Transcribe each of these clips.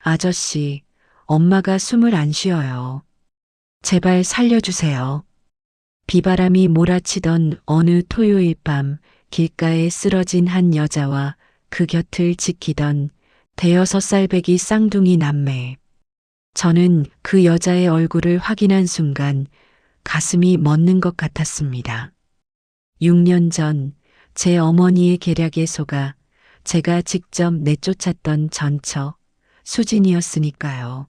아저씨, 엄마가 숨을 안 쉬어요. 제발 살려주세요. 비바람이 몰아치던 어느 토요일 밤 길가에 쓰러진 한 여자와 그 곁을 지키던 대여섯 살배기 쌍둥이 남매. 저는 그 여자의 얼굴을 확인한 순간 가슴이 멎는 것 같았습니다. 6년 전 제 어머니의 계략에 속아 제가 직접 내쫓았던 전처 수진이었으니까요.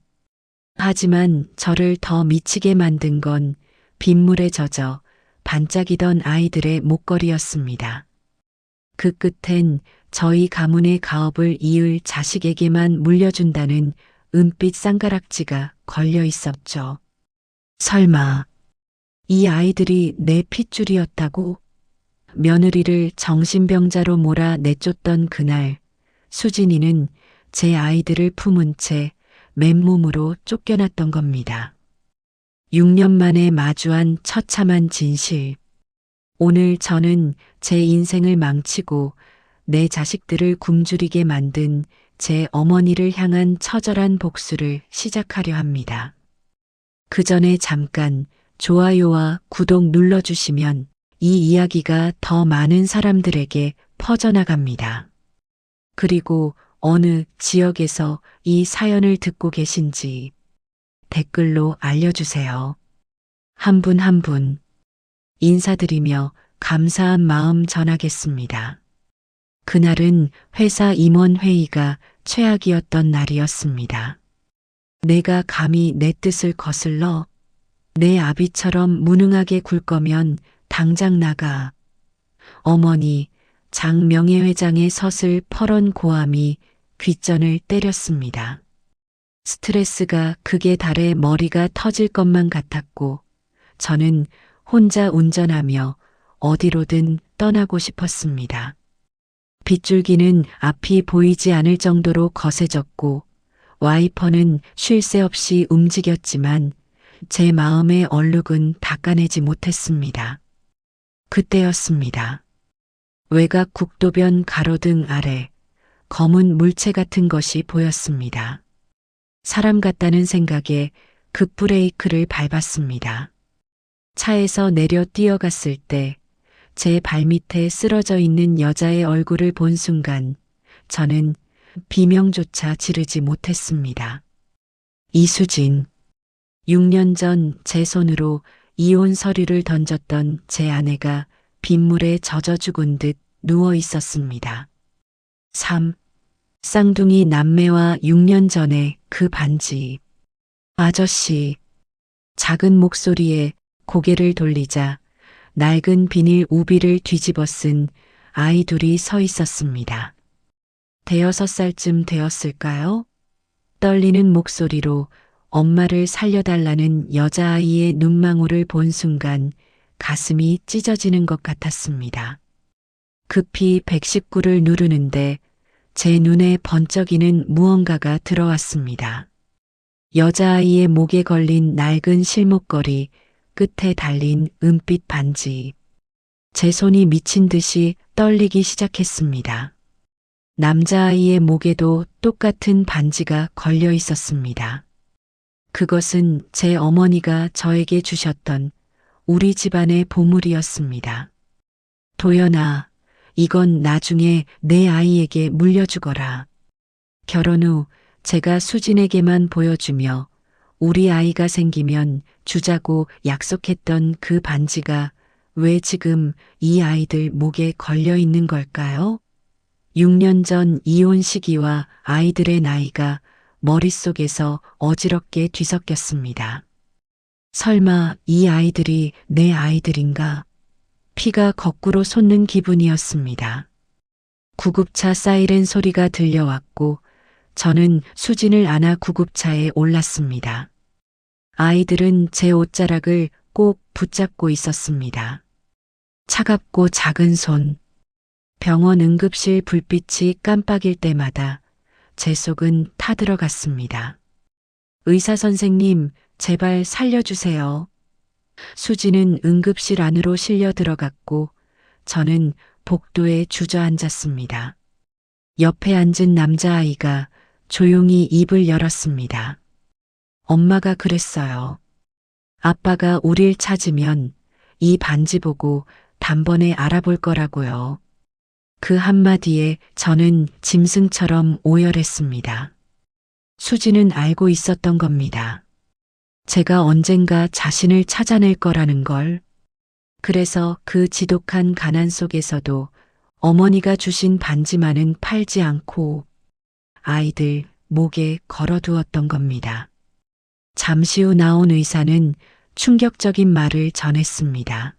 하지만 저를 더 미치게 만든 건 빗물에 젖어 반짝이던 아이들의 목걸이였습니다. 그 끝엔 저희 가문의 가업을 이을 자식에게만 물려준다는 은빛 쌍가락지가 걸려 있었죠. 설마 이 아이들이 내 핏줄이었다고? 며느리를 정신병자로 몰아 내쫓던 그날 수진이는 제 아이들을 품은 채 맨몸으로 쫓겨났던 겁니다. 6년 만에 마주한 처참한 진실. 오늘 저는 제 인생을 망치고 내 자식들을 굶주리게 만든 제 어머니를 향한 처절한 복수를 시작하려 합니다. 그 전에 잠깐 좋아요와 구독 눌러주시면 이 이야기가 더 많은 사람들에게 퍼져나갑니다. 그리고 어느 지역에서 이 사연을 듣고 계신지 댓글로 알려주세요. 한 분 한 분 인사드리며 감사한 마음 전하겠습니다. 그날은 회사 임원회의가 최악이었던 날이었습니다. 내가 감히 내 뜻을 거슬러 내 아비처럼 무능하게 굴 거면 당장 나가. 어머니, 장 명예회장의 서슬 퍼런 고함이 귓전을 때렸습니다. 스트레스가 극에 달해 머리가 터질 것만 같았고 저는 혼자 운전하며 어디로든 떠나고 싶었습니다. 빗줄기는 앞이 보이지 않을 정도로 거세졌고 와이퍼는 쉴 새 없이 움직였지만 제 마음의 얼룩은 닦아내지 못했습니다. 그때였습니다. 외곽 국도변 가로등 아래 검은 물체 같은 것이 보였습니다. 사람 같다는 생각에 급브레이크를 밟았습니다. 차에서 내려 뛰어갔을 때 제 발밑에 쓰러져 있는 여자의 얼굴을 본 순간 저는 비명조차 지르지 못했습니다. 이수진. 6년 전 제 손으로 이혼 서류를 던졌던 제 아내가 빗물에 젖어 죽은 듯 누워 있었습니다. 3. 쌍둥이 남매와 6년 전에 그 반지. 아저씨. 작은 목소리에 고개를 돌리자 낡은 비닐 우비를 뒤집어 쓴 아이 둘이 서 있었습니다. 대여섯 살쯤 되었을까요? 떨리는 목소리로 엄마를 살려달라는 여자아이의 눈망울을 본 순간 가슴이 찢어지는 것 같았습니다. 급히 119를 누르는데 제 눈에 번쩍이는 무언가가 들어왔습니다. 여자아이의 목에 걸린 낡은 실목걸이, 끝에 달린 은빛 반지. 제 손이 미친 듯이 떨리기 시작했습니다. 남자아이의 목에도 똑같은 반지가 걸려 있었습니다. 그것은 제 어머니가 저에게 주셨던 우리 집안의 보물이었습니다. 도연아, 이건 나중에 내 아이에게 물려주거라. 결혼 후 제가 수진에게만 보여주며 우리 아이가 생기면 주자고 약속했던 그 반지가 왜 지금 이 아이들 목에 걸려 있는 걸까요? 6년 전 이혼 시기와 아이들의 나이가 머릿속에서 어지럽게 뒤섞였습니다. 설마 이 아이들이 내 아이들인가? 피가 거꾸로 솟는 기분이었습니다. 구급차 사이렌 소리가 들려왔고 저는 수진을 안아 구급차에 올랐습니다. 아이들은 제 옷자락을 꼭 붙잡고 있었습니다. 차갑고 작은 손. 병원 응급실 불빛이 깜빡일 때마다 제 속은 타들어갔습니다. 의사 선생님, 제발 살려주세요. 수지는 응급실 안으로 실려 들어갔고 저는 복도에 주저앉았습니다. 옆에 앉은 남자아이가 조용히 입을 열었습니다. 엄마가 그랬어요. 아빠가 우릴 찾으면 이 반지 보고 단번에 알아볼 거라고요. 그 한마디에 저는 짐승처럼 오열했습니다. 수지는 알고 있었던 겁니다. 제가 언젠가 자신을 찾아낼 거라는 걸. 그래서 그 지독한 가난 속에서도 어머니가 주신 반지만은 팔지 않고 아이들 목에 걸어두었던 겁니다. 잠시 후 나온 의사는 충격적인 말을 전했습니다.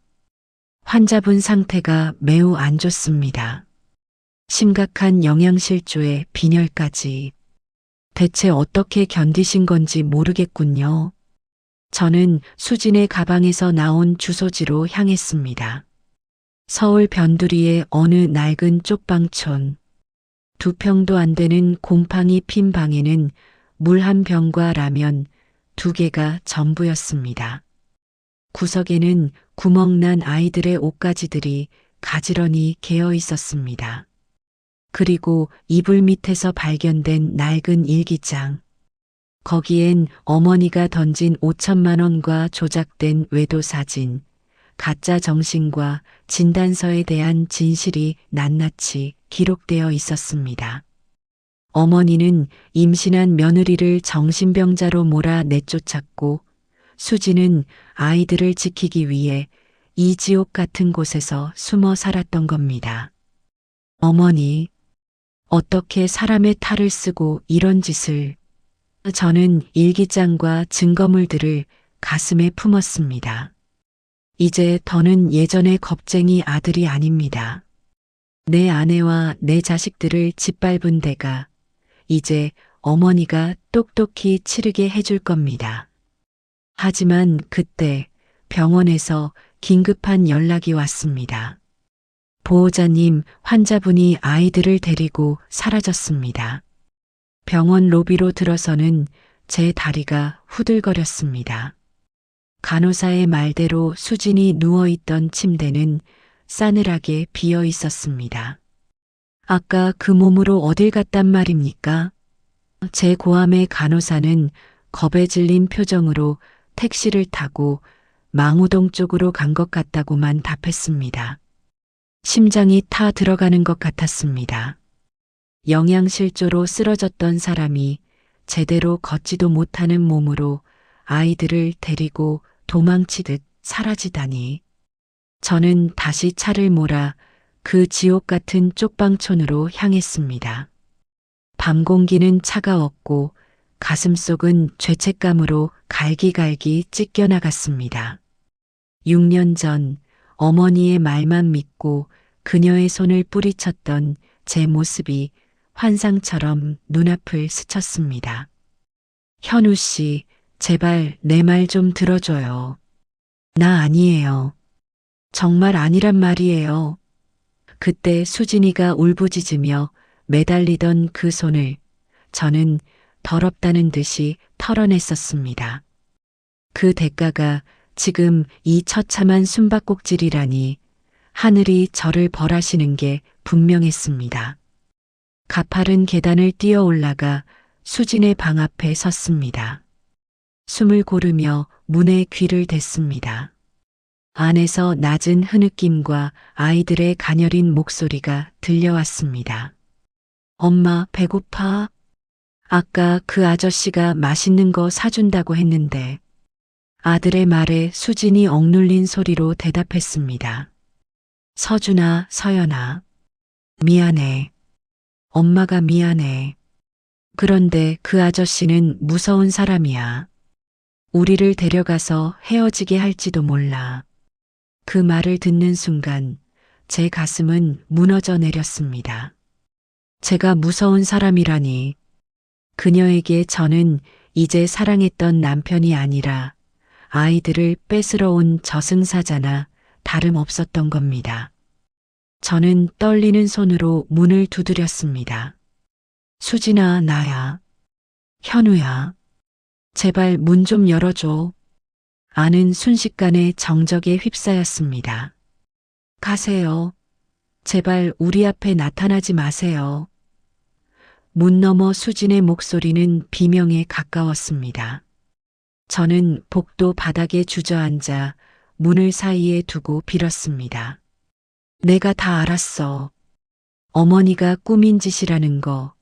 환자분 상태가 매우 안 좋습니다. 심각한 영양실조에 빈혈까지. 대체 어떻게 견디신 건지 모르겠군요. 저는 수진의 가방에서 나온 주소지로 향했습니다. 서울 변두리의 어느 낡은 쪽방촌. 2평도 안 되는 곰팡이 핀 방에는 물 한 병과 라면 2개가 전부였습니다. 구석에는 구멍난 아이들의 옷가지들이 가지런히 개어 있었습니다. 그리고 이불 밑에서 발견된 낡은 일기장. 거기엔 어머니가 던진 5천만 원과 조작된 외도 사진, 가짜 정신과 진단서에 대한 진실이 낱낱이 기록되어 있었습니다. 어머니는 임신한 며느리를 정신병자로 몰아 내쫓았고 수지는 아이들을 지키기 위해 이 지옥 같은 곳에서 숨어 살았던 겁니다. 어머니, 어떻게 사람의 탈을 쓰고 이런 짓을. 저는 일기장과 증거물들을 가슴에 품었습니다. 이제 더는 예전의 겁쟁이 아들이 아닙니다. 내 아내와 내 자식들을 짓밟은 대가 이제 어머니가 똑똑히 치르게 해줄 겁니다. 하지만 그때 병원에서 긴급한 연락이 왔습니다. 보호자님, 환자분이 아이들을 데리고 사라졌습니다. 병원 로비로 들어서는 제 다리가 후들거렸습니다. 간호사의 말대로 수진이 누워있던 침대는 싸늘하게 비어 있었습니다. 아까 그 몸으로 어딜 갔단 말입니까? 제 고함의 간호사는 겁에 질린 표정으로 택시를 타고 망우동 쪽으로 간 것 같다고만 답했습니다. 심장이 타 들어가는 것 같았습니다. 영양실조로 쓰러졌던 사람이 제대로 걷지도 못하는 몸으로 아이들을 데리고 도망치듯 사라지다니. 저는 다시 차를 몰아 그 지옥 같은 쪽방촌으로 향했습니다. 밤 공기는 차가웠고 가슴속은 죄책감으로 갈기갈기 찢겨나갔습니다. 6년 전 어머니의 말만 믿고 그녀의 손을 뿌리쳤던 제 모습이 환상처럼 눈앞을 스쳤습니다. 현우 씨, 제발 내 말 좀 들어줘요. 나 아니에요. 정말 아니란 말이에요. 그때 수진이가 울부짖으며 매달리던 그 손을 저는 더럽다는 듯이 털어냈었습니다. 그 대가가 지금 이 처참한 숨바꼭질이라니 하늘이 저를 벌하시는 게 분명했습니다. 가파른 계단을 뛰어 올라가 수진의 방 앞에 섰습니다. 숨을 고르며 문에 귀를 댔습니다. 안에서 낮은 흐느낌과 아이들의 가녀린 목소리가 들려왔습니다. 엄마, 배고파? 아까 그 아저씨가 맛있는 거 사준다고 했는데. 아들의 말에 수진이 억눌린 소리로 대답했습니다. 서준아, 서연아. 미안해. 엄마가 미안해. 그런데 그 아저씨는 무서운 사람이야. 우리를 데려가서 헤어지게 할지도 몰라. 그 말을 듣는 순간 제 가슴은 무너져 내렸습니다. 제가 무서운 사람이라니. 그녀에게 저는 이제 사랑했던 남편이 아니라 아이들을 뺏으러 온 저승사자나 다름없었던 겁니다. 저는 떨리는 손으로 문을 두드렸습니다. 수진아, 나야. 현우야. 제발 문 좀 열어줘. 안은 순식간에 정적에 휩싸였습니다. 가세요. 제발 우리 앞에 나타나지 마세요. 문 너머 수진의 목소리는 비명에 가까웠습니다. 저는 복도 바닥에 주저앉아 문을 사이에 두고 빌었습니다. 내가 다 알았어. 어머니가 꾸민 짓이라는 거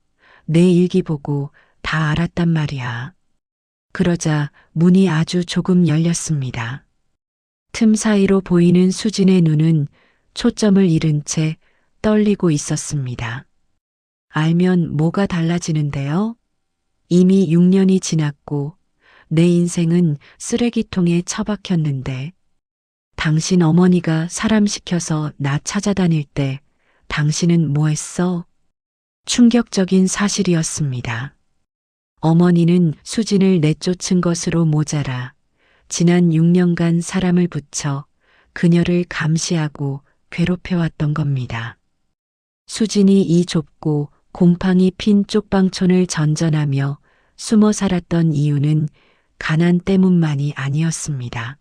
내 일기 보고 다 알았단 말이야. 그러자 문이 아주 조금 열렸습니다. 틈 사이로 보이는 수진의 눈은 초점을 잃은 채 떨리고 있었습니다. 알면 뭐가 달라지는데요? 이미 6년이 지났고 내 인생은 쓰레기통에 처박혔는데 당신 어머니가 사람 시켜서 나 찾아다닐 때 당신은 뭐 했어? 충격적인 사실이었습니다. 어머니는 수진을 내쫓은 것으로 모자라 지난 6년간 사람을 붙여 그녀를 감시하고 괴롭혀왔던 겁니다. 수진이 이 좁고 곰팡이 핀 쪽방촌을 전전하며 숨어 살았던 이유는 가난 때문만이 아니었습니다.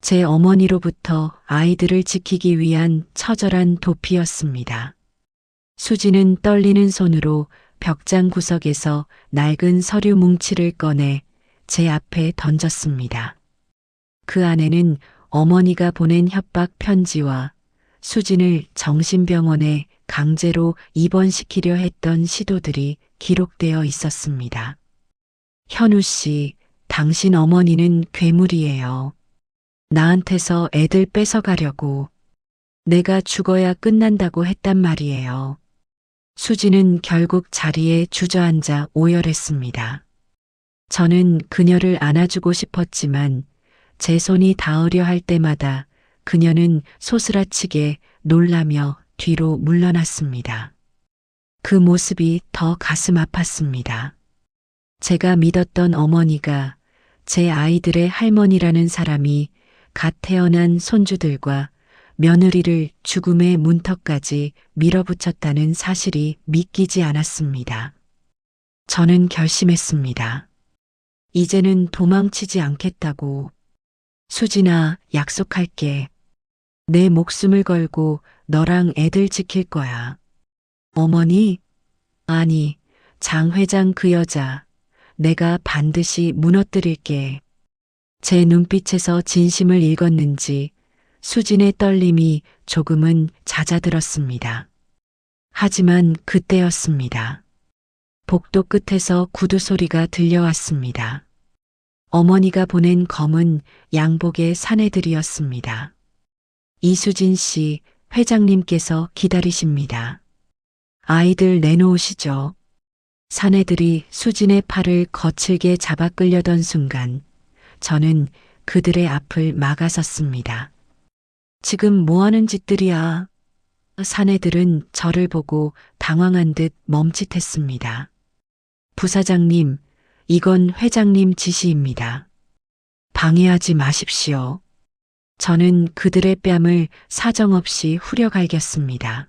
제 어머니로부터 아이들을 지키기 위한 처절한 도피였습니다. 수지는 떨리는 손으로 벽장 구석에서 낡은 서류 뭉치를 꺼내 제 앞에 던졌습니다. 그 안에는 어머니가 보낸 협박 편지와 수진을 정신병원에 강제로 입원시키려 했던 시도들이 기록되어 있었습니다. 현우 씨, 당신 어머니는 괴물이에요. 나한테서 애들 뺏어가려고 내가 죽어야 끝난다고 했단 말이에요. 수지는 결국 자리에 주저앉아 오열했습니다. 저는 그녀를 안아주고 싶었지만 제 손이 닿으려 할 때마다 그녀는 소스라치게 놀라며 뒤로 물러났습니다. 그 모습이 더 가슴 아팠습니다. 제가 믿었던 어머니가 제 아이들의 할머니라는 사람이 갓 태어난 손주들과 며느리를 죽음의 문턱까지 밀어붙였다는 사실이 믿기지 않았습니다. 저는 결심했습니다. 이제는 도망치지 않겠다고. 수진아, 약속할게. 내 목숨을 걸고 너랑 애들 지킬 거야. 어머니? 아니, 장 회장 그 여자. 내가 반드시 무너뜨릴게. 제 눈빛에서 진심을 읽었는지 수진의 떨림이 조금은 잦아들었습니다. 하지만 그때였습니다. 복도 끝에서 구두 소리가 들려왔습니다. 어머니가 보낸 검은 양복의 사내들이었습니다. 이수진 씨, 회장님께서 기다리십니다. 아이들 내놓으시죠. 사내들이 수진의 팔을 거칠게 잡아 끌려던 순간 저는 그들의 앞을 막아섰습니다. 지금 뭐하는 짓들이야? 사내들은 저를 보고 당황한 듯 멈칫했습니다. 부사장님, 이건 회장님 지시입니다. 방해하지 마십시오. 저는 그들의 뺨을 사정없이 후려갈겼습니다.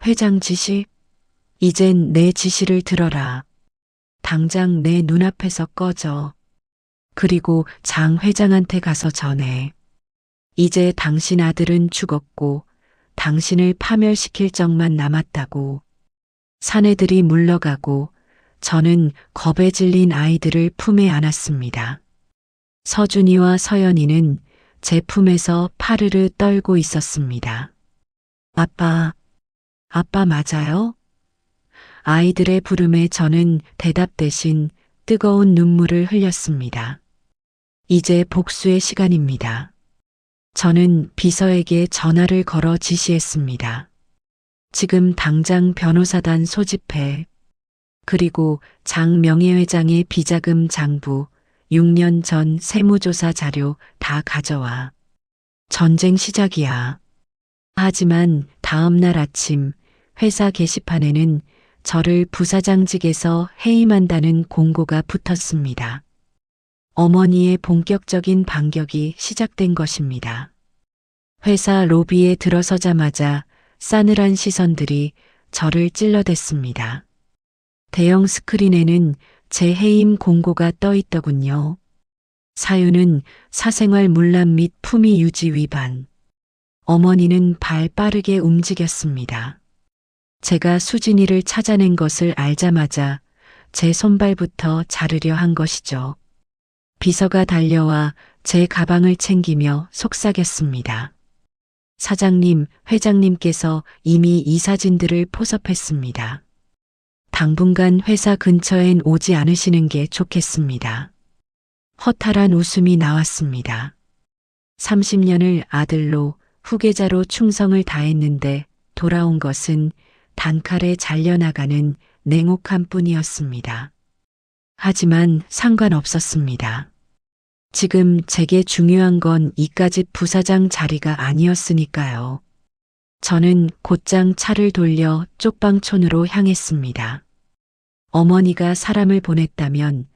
회장 지시? 이젠 내 지시를 들어라. 당장 내 눈앞에서 꺼져. 그리고 장 회장한테 가서 전해. 이제 당신 아들은 죽었고 당신을 파멸시킬 적만 남았다고. 사내들이 물러가고 저는 겁에 질린 아이들을 품에 안았습니다. 서준이와 서연이는 제 품에서 파르르 떨고 있었습니다. 아빠, 아빠 맞아요? 아이들의 부름에 저는 대답 대신 뜨거운 눈물을 흘렸습니다. 이제 복수의 시간입니다. 저는 비서에게 전화를 걸어 지시했습니다. 지금 당장 변호사단 소집해. 그리고 장 명예회장의 비자금 장부, 6년 전 세무조사 자료 다 가져와. 전쟁 시작이야. 하지만 다음 날 아침 회사 게시판에는 저를 부사장직에서 해임한다는 공고가 붙었습니다. 어머니의 본격적인 반격이 시작된 것입니다. 회사 로비에 들어서자마자 싸늘한 시선들이 저를 찔러댔습니다. 대형 스크린에는 제 해임 공고가 떠 있더군요. 사유는 사생활 문란 및 품위 유지 위반. 어머니는 발 빠르게 움직였습니다. 제가 수진이를 찾아낸 것을 알자마자 제 손발부터 자르려 한 것이죠. 비서가 달려와 제 가방을 챙기며 속삭였습니다. 사장님, 회장님께서 이미 이 사진들을 포섭했습니다. 당분간 회사 근처엔 오지 않으시는 게 좋겠습니다. 허탈한 웃음이 나왔습니다. 30년을 아들로 후계자로 충성을 다했는데 돌아온 것은 단칼에 잘려나가는 냉혹함 뿐이었습니다. 하지만 상관없었습니다. 지금 제게 중요한 건 이까짓 부사장 자리가 아니었으니까요. 저는 곧장 차를 돌려 쪽방촌으로 향했습니다. 어머니가 사람을 보냈다면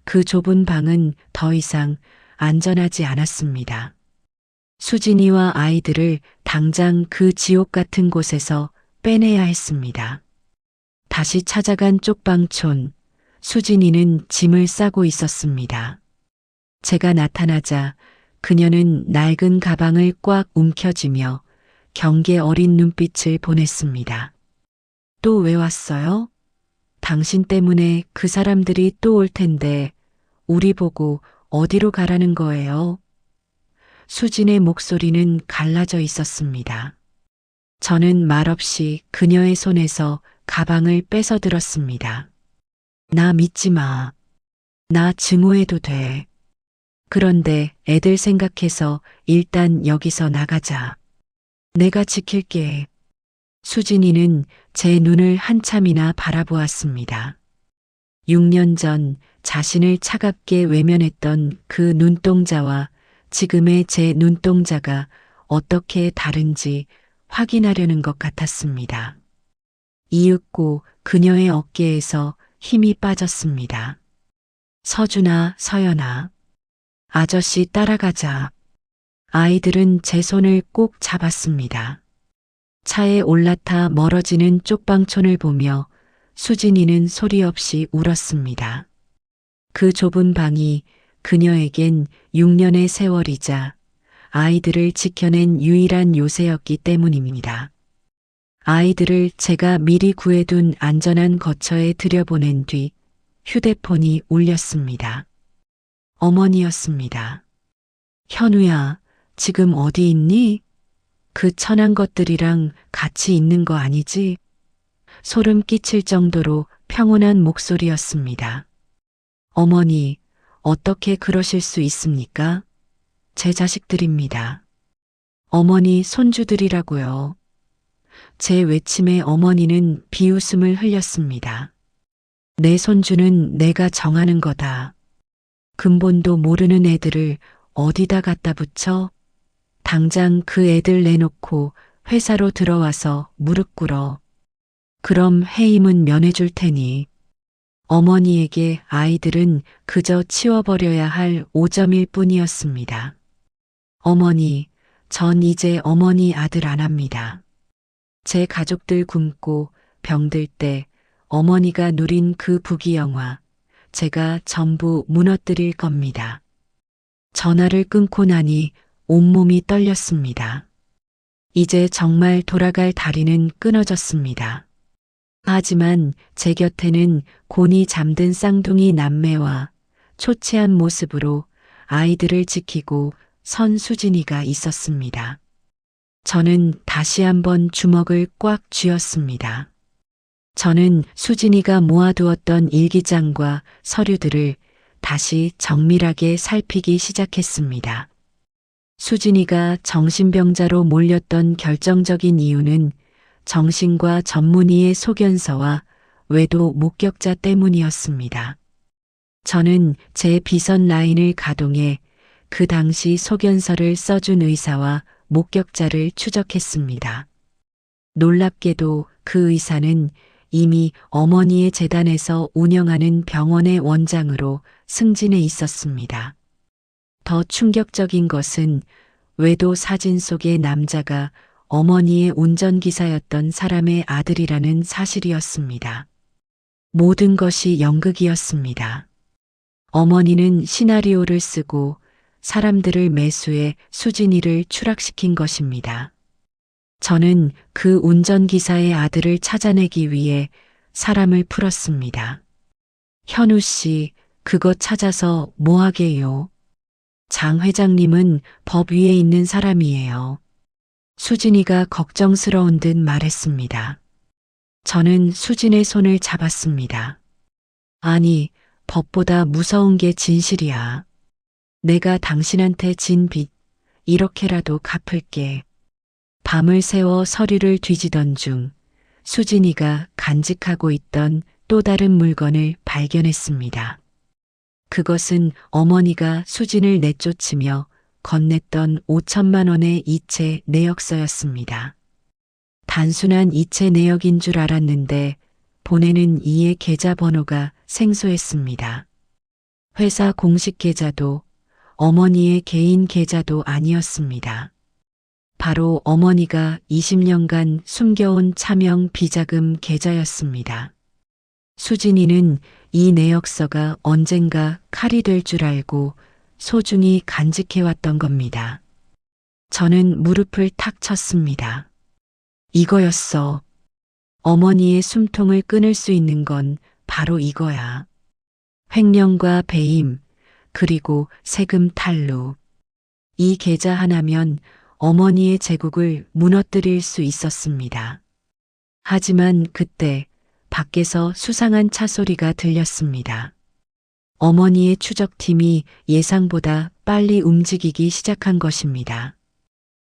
그 좁은 방은 더 이상 안전하지 않았습니다. 수진이와 아이들을 당장 그 지옥 같은 곳에서 빼내야 했습니다. 다시 찾아간 쪽방촌, 수진이는 짐을 싸고 있었습니다. 제가 나타나자 그녀는 낡은 가방을 꽉 움켜쥐며 경계 어린 눈빛을 보냈습니다. 또 왜 왔어요? 당신 때문에 그 사람들이 또 올 텐데 우리 보고 어디로 가라는 거예요? 수진의 목소리는 갈라져 있었습니다. 저는 말없이 그녀의 손에서 가방을 뺏어 들었습니다. 나 믿지 마. 나 증오해도 돼. 그런데 애들 생각해서 일단 여기서 나가자. 내가 지킬게. 수진이는 제 눈을 한참이나 바라보았습니다. 6년 전 자신을 차갑게 외면했던 그 눈동자와 지금의 제 눈동자가 어떻게 다른지 확인하려는 것 같았습니다. 이윽고 그녀의 어깨에서 힘이 빠졌습니다. 서준아, 서연아. 아저씨 따라가자. 아이들은 제 손을 꼭 잡았습니다. 차에 올라타 멀어지는 쪽방촌을 보며 수진이는 소리 없이 울었습니다. 그 좁은 방이 그녀에겐 6년의 세월이자 아이들을 지켜낸 유일한 요새였기 때문입니다. 아이들을 제가 미리 구해둔 안전한 거처에 들여보낸 뒤 휴대폰이 울렸습니다. 어머니였습니다. 현우야, 지금 어디 있니? 그 천한 것들이랑 같이 있는 거 아니지? 소름 끼칠 정도로 평온한 목소리였습니다. 어머니, 어떻게 그러실 수 있습니까? 제 자식들입니다. 어머니 손주들이라고요. 제 외침에 어머니는 비웃음을 흘렸습니다. 내 손주는 내가 정하는 거다. 근본도 모르는 애들을 어디다 갖다 붙여? 당장 그 애들 내놓고 회사로 들어와서 무릎 꿇어. 그럼 해임은 면해줄 테니. 어머니에게 아이들은 그저 치워버려야 할 오점일 뿐이었습니다. 어머니, 전 이제 어머니 아들 안 합니다. 제 가족들 굶고 병들 때 어머니가 누린 그 부귀영화, 제가 전부 무너뜨릴 겁니다. 전화를 끊고 나니 온몸이 떨렸습니다. 이제 정말 돌아갈 다리는 끊어졌습니다. 하지만 제 곁에는 곤히 잠든 쌍둥이 남매와 초췌한 모습으로 아이들을 지키고 선 수진이가 있었습니다. 저는 다시 한번 주먹을 꽉 쥐었습니다. 저는 수진이가 모아두었던 일기장과 서류들을 다시 정밀하게 살피기 시작했습니다. 수진이가 정신병자로 몰렸던 결정적인 이유는 정신과 전문의의 소견서와 외도 목격자 때문이었습니다. 저는 제 비선 라인을 가동해 그 당시 소견서를 써준 의사와 목격자를 추적했습니다. 놀랍게도 그 의사는 이미 어머니의 재단에서 운영하는 병원의 원장으로 승진해 있었습니다. 더 충격적인 것은 외도 사진 속의 남자가 어머니의 운전기사였던 사람의 아들이라는 사실이었습니다. 모든 것이 연극이었습니다. 어머니는 시나리오를 쓰고 사람들을 매수해 수진이를 추락시킨 것입니다. 저는 그 운전기사의 아들을 찾아내기 위해 사람을 풀었습니다. 현우 씨, 그거 찾아서 뭐 하게요? 장 회장님은 법 위에 있는 사람이에요. 수진이가 걱정스러운 듯 말했습니다. 저는 수진의 손을 잡았습니다. 아니, 법보다 무서운 게 진실이야. 내가 당신한테 진 빚, 이렇게라도 갚을게. 밤을 새워 서류를 뒤지던 중 수진이가 간직하고 있던 또 다른 물건을 발견했습니다. 그것은 어머니가 수진을 내쫓으며 건넸던 5천만 원의 이체 내역서였습니다. 단순한 이체 내역인 줄 알았는데 보내는 이의 계좌번호가 생소했습니다. 회사 공식 계좌도 어머니의 개인 계좌도 아니었습니다. 바로 어머니가 20년간 숨겨온 차명 비자금 계좌였습니다. 수진이는 이 내역서가 언젠가 칼이 될 줄 알고 소중히 간직해왔던 겁니다. 저는 무릎을 탁 쳤습니다. 이거였어. 어머니의 숨통을 끊을 수 있는 건 바로 이거야. 횡령과 배임, 그리고 세금 탈루. 이 계좌 하나면 어머니의 제국을 무너뜨릴 수 있었습니다. 하지만 그때 밖에서 수상한 차 소리가 들렸습니다. 어머니의 추적팀이 예상보다 빨리 움직이기 시작한 것입니다.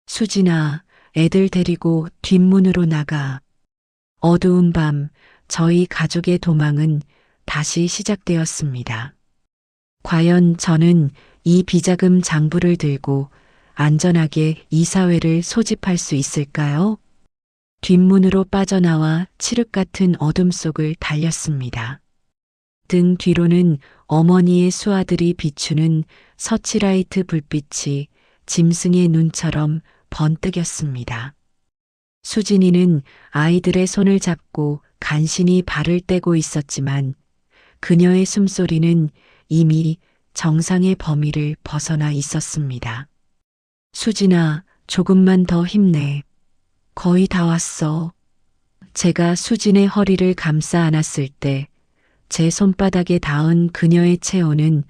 수진아, 애들 데리고 뒷문으로 나가. 어두운 밤, 저희 가족의 도망은 다시 시작되었습니다. 과연 저는 이 비자금 장부를 들고 안전하게 이사회를 소집할 수 있을까요? 뒷문으로 빠져나와 칠흑 같은 어둠 속을 달렸습니다. 등 뒤로는 어머니의 수아들이 비추는 서치라이트 불빛이 짐승의 눈처럼 번뜩였습니다. 수진이는 아이들의 손을 잡고 간신히 발을 떼고 있었지만 그녀의 숨소리는 이미 정상의 범위를 벗어나 있었습니다. 수진아, 조금만 더 힘내. 거의 다 왔어. 제가 수진의 허리를 감싸 안았을 때 제 손바닥에 닿은 그녀의 체온은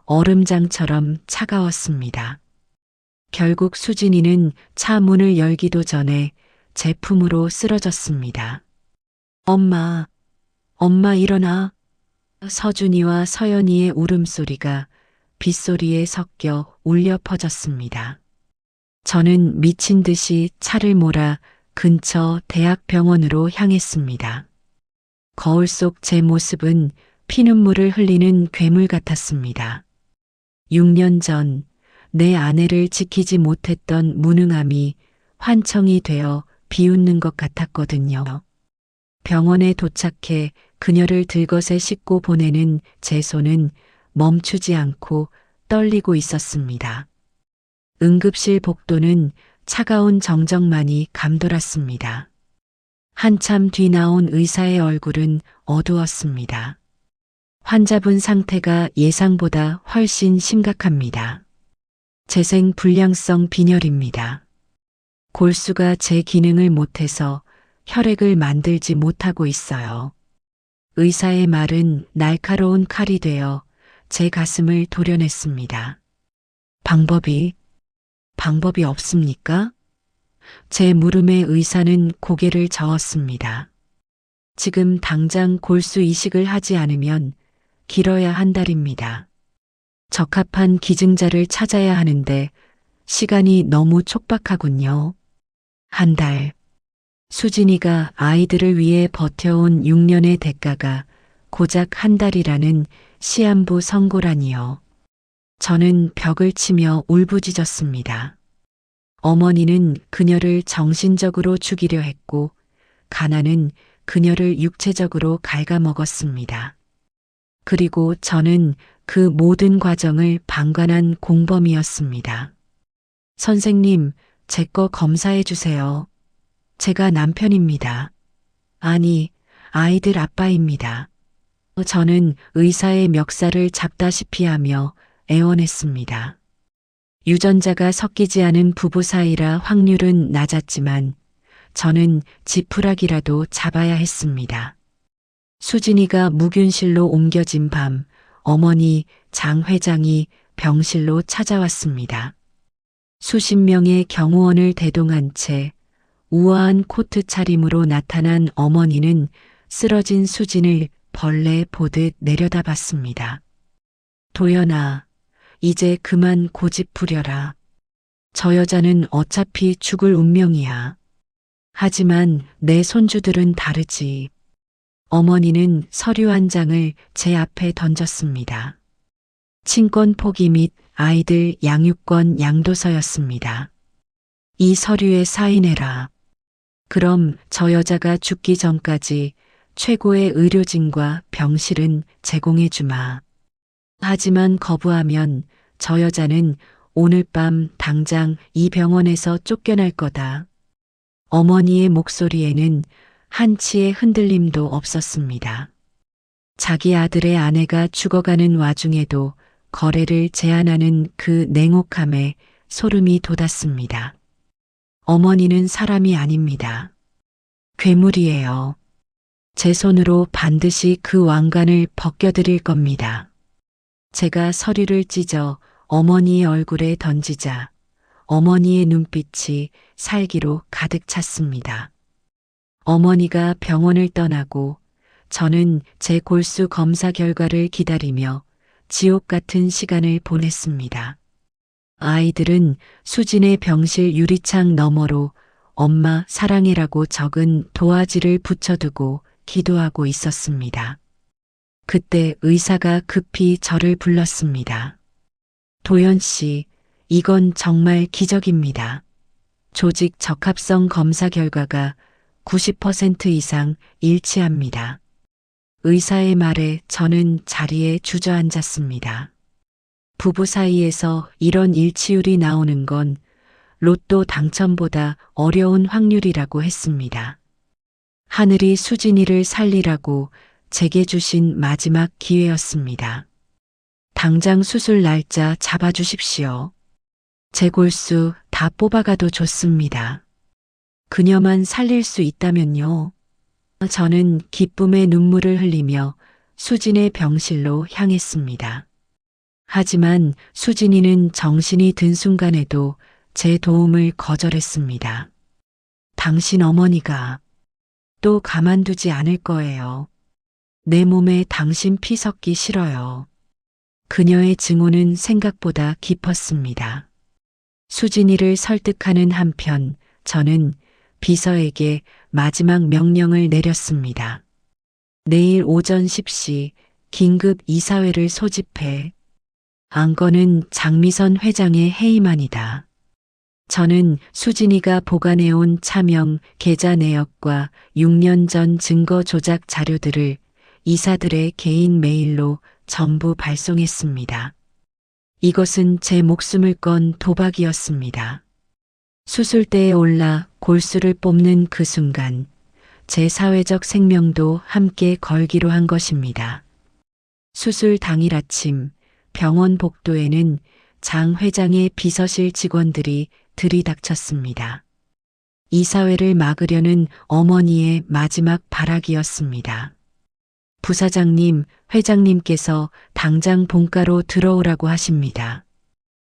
얼음장처럼 차가웠습니다. 결국 수진이는 차 문을 열기도 전에 제 품으로 쓰러졌습니다. 엄마, 엄마 일어나. 서준이와 서연이의 울음소리가 빗소리에 섞여 울려 퍼졌습니다. 저는 미친 듯이 차를 몰아 근처 대학병원으로 향했습니다. 거울 속 제 모습은 피눈물을 흘리는 괴물 같았습니다. 6년 전 내 아내를 지키지 못했던 무능함이 환청이 되어 비웃는 것 같았거든요. 병원에 도착해 그녀를 들것에 싣고 보내는 제 손은 멈추지 않고 떨리고 있었습니다. 응급실 복도는 차가운 정적만이 감돌았습니다. 한참 뒤 나온 의사의 얼굴은 어두웠습니다. 환자분 상태가 예상보다 훨씬 심각합니다. 재생 불량성 빈혈입니다. 골수가 제 기능을 못해서 혈액을 만들지 못하고 있어요. 의사의 말은 날카로운 칼이 되어 제 가슴을 도려냈습니다. 방법이 없습니까? 제 물음에 의사는 고개를 저었습니다. 지금 당장 골수 이식을 하지 않으면 길어야 한 달입니다. 적합한 기증자를 찾아야 하는데 시간이 너무 촉박하군요. 한 달. 수진이가 아이들을 위해 버텨온 6년의 대가가 고작 한 달이라는 시한부 선고라니요. 저는 벽을 치며 울부짖었습니다. 어머니는 그녀를 정신적으로 죽이려 했고 가난은 그녀를 육체적으로 갉아먹었습니다. 그리고 저는 그 모든 과정을 방관한 공범이었습니다. 선생님, 제 거 검사해 주세요. 제가 남편입니다. 아니, 아이들 아빠입니다. 저는 의사의 멱살을 잡다시피 하며 애원했습니다. 유전자가 섞이지 않은 부부 사이라 확률은 낮았지만 저는 지푸라기라도 잡아야 했습니다. 수진이가 무균실로 옮겨진 밤, 어머니 장 회장이 병실로 찾아왔습니다. 수십 명의 경호원을 대동한 채 우아한 코트 차림으로 나타난 어머니는 쓰러진 수진을 벌레 보듯 내려다봤습니다. 도연아, 이제 그만 고집 부려라. 저 여자는 어차피 죽을 운명이야. 하지만 내 손주들은 다르지. 어머니는 서류 한 장을 제 앞에 던졌습니다. 친권 포기 및 아이들 양육권 양도서였습니다. 이 서류에 사인해라. 그럼 저 여자가 죽기 전까지 최고의 의료진과 병실은 제공해 주마. 하지만 거부하면 저 여자는 오늘 밤 당장 이 병원에서 쫓겨날 거다. 어머니의 목소리에는 한치의 흔들림도 없었습니다. 자기 아들의 아내가 죽어가는 와중에도 거래를 제안하는 그 냉혹함에 소름이 돋았습니다. 어머니는 사람이 아닙니다. 괴물이에요. 제 손으로 반드시 그 왕관을 벗겨드릴 겁니다. 제가 서류를 찢어 어머니의 얼굴에 던지자 어머니의 눈빛이 살기로 가득 찼습니다. 어머니가 병원을 떠나고 저는 제 골수 검사 결과를 기다리며 지옥 같은 시간을 보냈습니다. 아이들은 수진의 병실 유리창 너머로 엄마 사랑해라고 적은 도화지를 붙여두고 기도하고 있었습니다. 그때 의사가 급히 저를 불렀습니다. 도연 씨, 이건 정말 기적입니다. 조직 적합성 검사 결과가 90% 이상 일치합니다. 의사의 말에 저는 자리에 주저앉았습니다. 부부 사이에서 이런 일치율이 나오는 건 로또 당첨보다 어려운 확률이라고 했습니다. 하늘이 수진이를 살리라고 제게 주신 마지막 기회였습니다. 당장 수술 날짜 잡아주십시오. 제 골수 다 뽑아가도 좋습니다. 그녀만 살릴 수 있다면요. 저는 기쁨의 눈물을 흘리며 수진의 병실로 향했습니다. 하지만 수진이는 정신이 든 순간에도 제 도움을 거절했습니다. 당신 어머니가 또 가만두지 않을 거예요. 내 몸에 당신 피 섞기 싫어요. 그녀의 증오는 생각보다 깊었습니다. 수진이를 설득하는 한편 저는 비서에게 마지막 명령을 내렸습니다. 내일 오전 10시 긴급 이사회를 소집해. 안건은 장미선 회장의 해임안이다. 저는 수진이가 보관해온 차명 계좌 내역과 6년 전 증거 조작 자료들을 이사들의 개인 메일로 전부 발송했습니다. 이것은 제 목숨을 건 도박이었습니다. 수술대에 올라 골수를 뽑는 그 순간 제 사회적 생명도 함께 걸기로 한 것입니다. 수술 당일 아침 병원 복도에는 장 회장의 비서실 직원들이 들이닥쳤습니다. 이사회를 막으려는 어머니의 마지막 발악이었습니다. 부사장님, 회장님께서 당장 본가로 들어오라고 하십니다.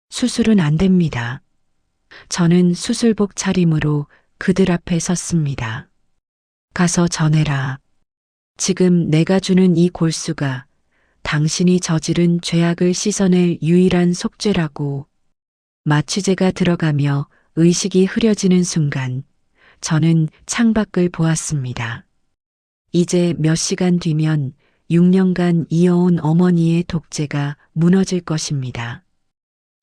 수술은 안 됩니다. 저는 수술복 차림으로 그들 앞에 섰습니다. 가서 전해라. 지금 내가 주는 이 골수가 당신이 저지른 죄악을 씻어낼 유일한 속죄라고. 마취제가 들어가며 의식이 흐려지는 순간 저는 창밖을 보았습니다. 이제 몇 시간 뒤면 6년간 이어온 어머니의 독재가 무너질 것입니다.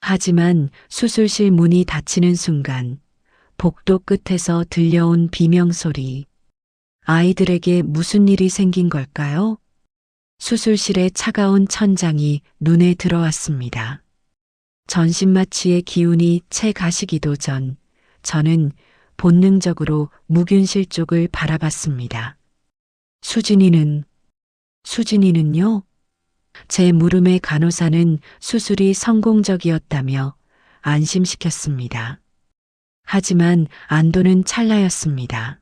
하지만 수술실 문이 닫히는 순간 복도 끝에서 들려온 비명소리. 아이들에게 무슨 일이 생긴 걸까요? 수술실의 차가운 천장이 눈에 들어왔습니다. 전신마취의 기운이 채 가시기도 전 저는 본능적으로 무균실 쪽을 바라봤습니다. 수진이는요? 제 물음에 간호사는 수술이 성공적이었다며 안심시켰습니다. 하지만 안도는 찰나였습니다.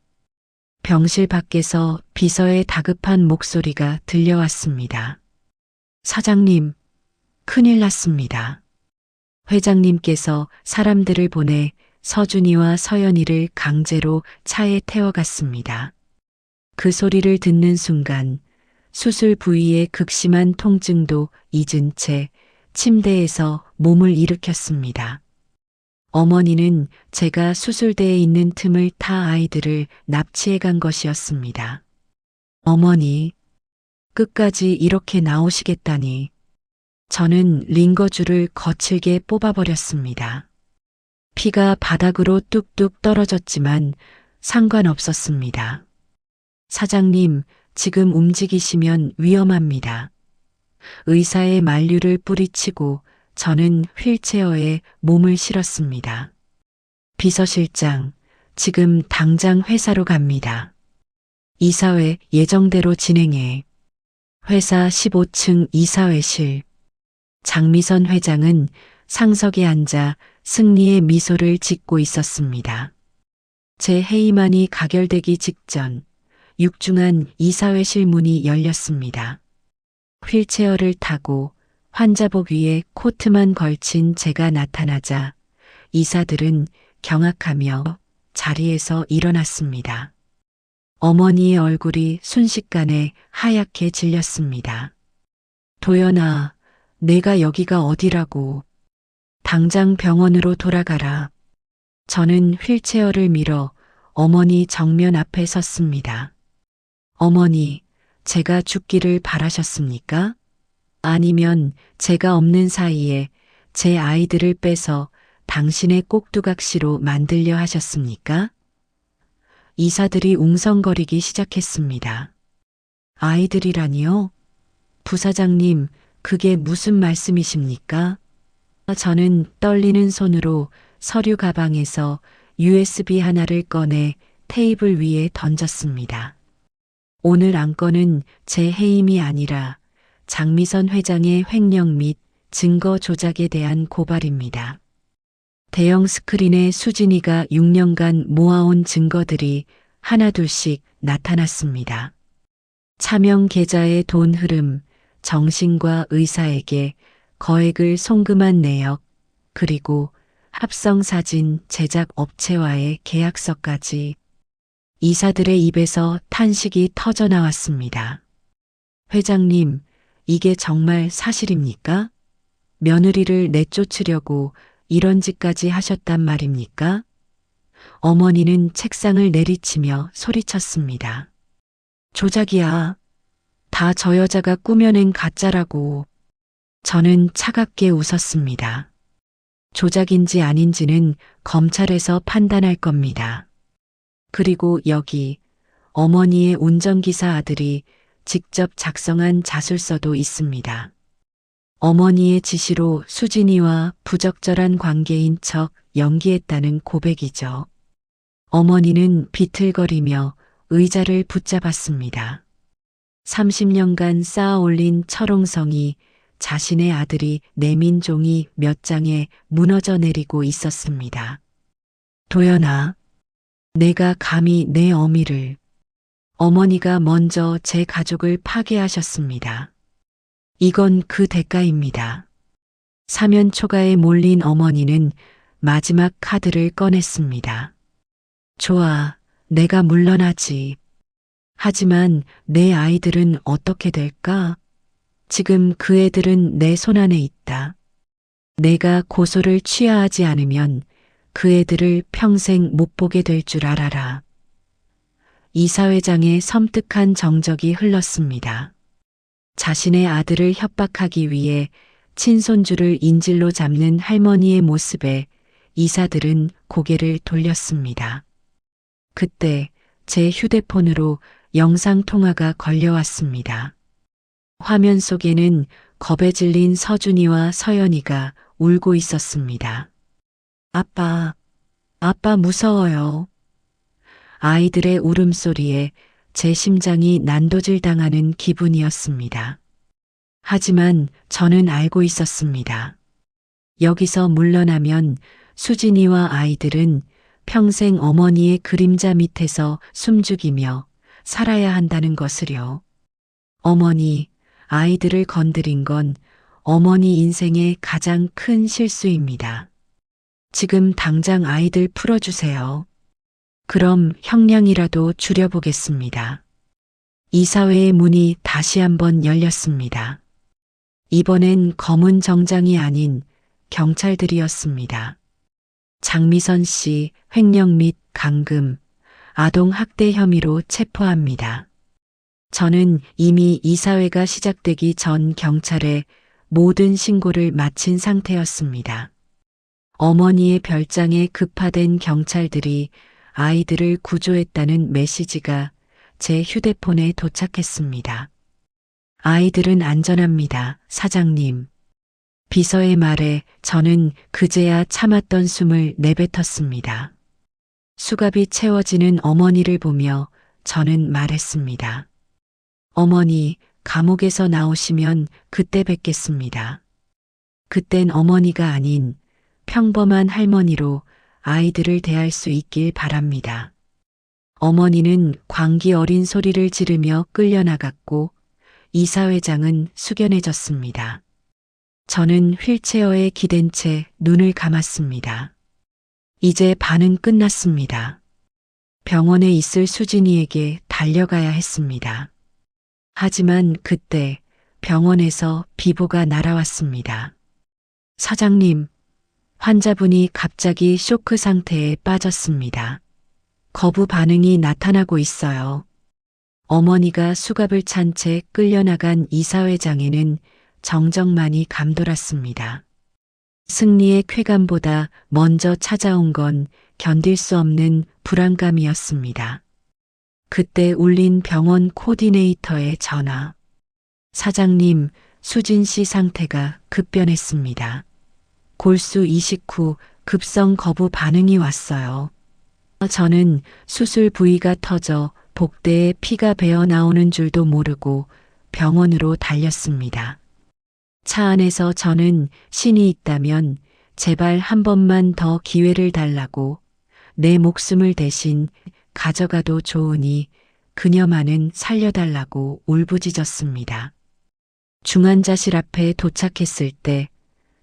병실 밖에서 비서의 다급한 목소리가 들려왔습니다. 사장님, 큰일 났습니다. 회장님께서 사람들을 보내 서준이와 서연이를 강제로 차에 태워갔습니다. 그 소리를 듣는 순간 수술 부위의 극심한 통증도 잊은 채 침대에서 몸을 일으켰습니다. 어머니는 제가 수술대에 있는 틈을 타 아이들을 납치해 간 것이었습니다. 어머니, 끝까지 이렇게 나오시겠다니. 저는 링거줄을 거칠게 뽑아버렸습니다. 피가 바닥으로 뚝뚝 떨어졌지만 상관없었습니다. 사장님, 지금 움직이시면 위험합니다. 의사의 만류를 뿌리치고 저는 휠체어에 몸을 실었습니다. 비서실장, 지금 당장 회사로 갑니다. 이사회 예정대로 진행해. 회사 15층 이사회실. 장미선 회장은 상석에 앉아 승리의 미소를 짓고 있었습니다. 제 회의만이 가결되기 직전 육중한 이사회실 문이 열렸습니다. 휠체어를 타고 환자복 위에 코트만 걸친 제가 나타나자 이사들은 경악하며 자리에서 일어났습니다. 어머니의 얼굴이 순식간에 하얗게 질렸습니다. 도연아, 내가 여기가 어디라고. 당장 병원으로 돌아가라. 저는 휠체어를 밀어 어머니 정면 앞에 섰습니다. 어머니, 제가 죽기를 바라셨습니까? 아니면 제가 없는 사이에 제 아이들을 빼서 당신의 꼭두각시로 만들려 하셨습니까? 이사들이 웅성거리기 시작했습니다. 아이들이라니요? 부사장님, 그게 무슨 말씀이십니까? 저는 떨리는 손으로 서류 가방에서 USB 하나를 꺼내 테이블 위에 던졌습니다. 오늘 안건은 제 해임이 아니라 장미선 회장의 횡령 및 증거 조작에 대한 고발입니다. 대형 스크린에 수진이가 6년간 모아온 증거들이 하나둘씩 나타났습니다. 차명 계좌의 돈 흐름, 정신과 의사에게 거액을 송금한 내역, 그리고 합성사진 제작 업체와의 계약서까지 이사들의 입에서 탄식이 터져나왔습니다. 회장님, 이게 정말 사실입니까? 며느리를 내쫓으려고 이런 짓까지 하셨단 말입니까? 어머니는 책상을 내리치며 소리쳤습니다. 조작이야. 다 저 여자가 꾸며낸 가짜라고. 저는 차갑게 웃었습니다. 조작인지 아닌지는 검찰에서 판단할 겁니다. 그리고 여기 어머니의 운전기사 아들이 직접 작성한 자술서도 있습니다. 어머니의 지시로 수진이와 부적절한 관계인 척 연기했다는 고백이죠. 어머니는 비틀거리며 의자를 붙잡았습니다. 30년간 쌓아올린 철옹성이 자신의 아들이 내민 종이 몇 장에 무너져 내리고 있었습니다. 도연아, 내가 감히 내 어미를. 어머니가 먼저 제 가족을 파괴하셨습니다. 이건 그 대가입니다. 사면 초가에 몰린 어머니는 마지막 카드를 꺼냈습니다. 좋아, 내가 물러나지. 하지만 내 아이들은 어떻게 될까? 지금 그 애들은 내 손안에 있다. 내가 고소를 취하하지 않으면 그 애들을 평생 못 보게 될 줄 알아라. 이사회장의 섬뜩한 정적이 흘렀습니다. 자신의 아들을 협박하기 위해 친손주를 인질로 잡는 할머니의 모습에 이사들은 고개를 돌렸습니다. 그때 제 휴대폰으로 영상통화가 걸려왔습니다. 화면 속에는 겁에 질린 서준이와 서연이가 울고 있었습니다. 아빠, 아빠 무서워요. 아이들의 울음소리에 제 심장이 난도질 당하는 기분이었습니다. 하지만 저는 알고 있었습니다. 여기서 물러나면 수진이와 아이들은 평생 어머니의 그림자 밑에서 숨죽이며 살아야 한다는 것을요. 어머니, 아이들을 건드린 건 어머니 인생의 가장 큰 실수입니다. 지금 당장 아이들 풀어주세요. 그럼 형량이라도 줄여보겠습니다. 이사회의 문이 다시 한번 열렸습니다. 이번엔 검은 정장이 아닌 경찰들이었습니다. 장미선 씨 횡령 및 감금, 아동 학대 혐의로 체포합니다. 저는 이미 이사회가 시작되기 전 경찰에 모든 신고를 마친 상태였습니다. 어머니의 별장에 급파된 경찰들이 아이들을 구조했다는 메시지가 제 휴대폰에 도착했습니다. 아이들은 안전합니다, 사장님. 비서의 말에 저는 그제야 참았던 숨을 내뱉었습니다. 수갑이 채워지는 어머니를 보며 저는 말했습니다. 어머니, 감옥에서 나오시면 그때 뵙겠습니다. 그땐 어머니가 아닌 평범한 할머니로 아이들을 대할 수 있길 바랍니다. 어머니는 광기 어린 소리를 지르며 끌려나갔고 이사회장은 숙연해졌습니다. 저는 휠체어에 기댄 채 눈을 감았습니다. 이제 반은 끝났습니다. 병원에 있을 수진이에게 달려가야 했습니다. 하지만 그때 병원에서 비보가 날아왔습니다. 사장님, 환자분이 갑자기 쇼크 상태에 빠졌습니다. 거부 반응이 나타나고 있어요. 어머니가 수갑을 찬 채 끌려나간 이사회장에는 정적만이 감돌았습니다. 승리의 쾌감보다 먼저 찾아온 건 견딜 수 없는 불안감이었습니다. 그때 울린 병원 코디네이터의 전화. 사장님, 수진 씨 상태가 급변했습니다. 골수 이식 후 급성 거부 반응이 왔어요. 저는 수술 부위가 터져 복대에 피가 배어 나오는 줄도 모르고 병원으로 달렸습니다. 차 안에서 저는 신이 있다면 제발 한 번만 더 기회를 달라고 내 목숨을 대신 가져가도 좋으니 그녀만은 살려달라고 울부짖었습니다. 중환자실 앞에 도착했을 때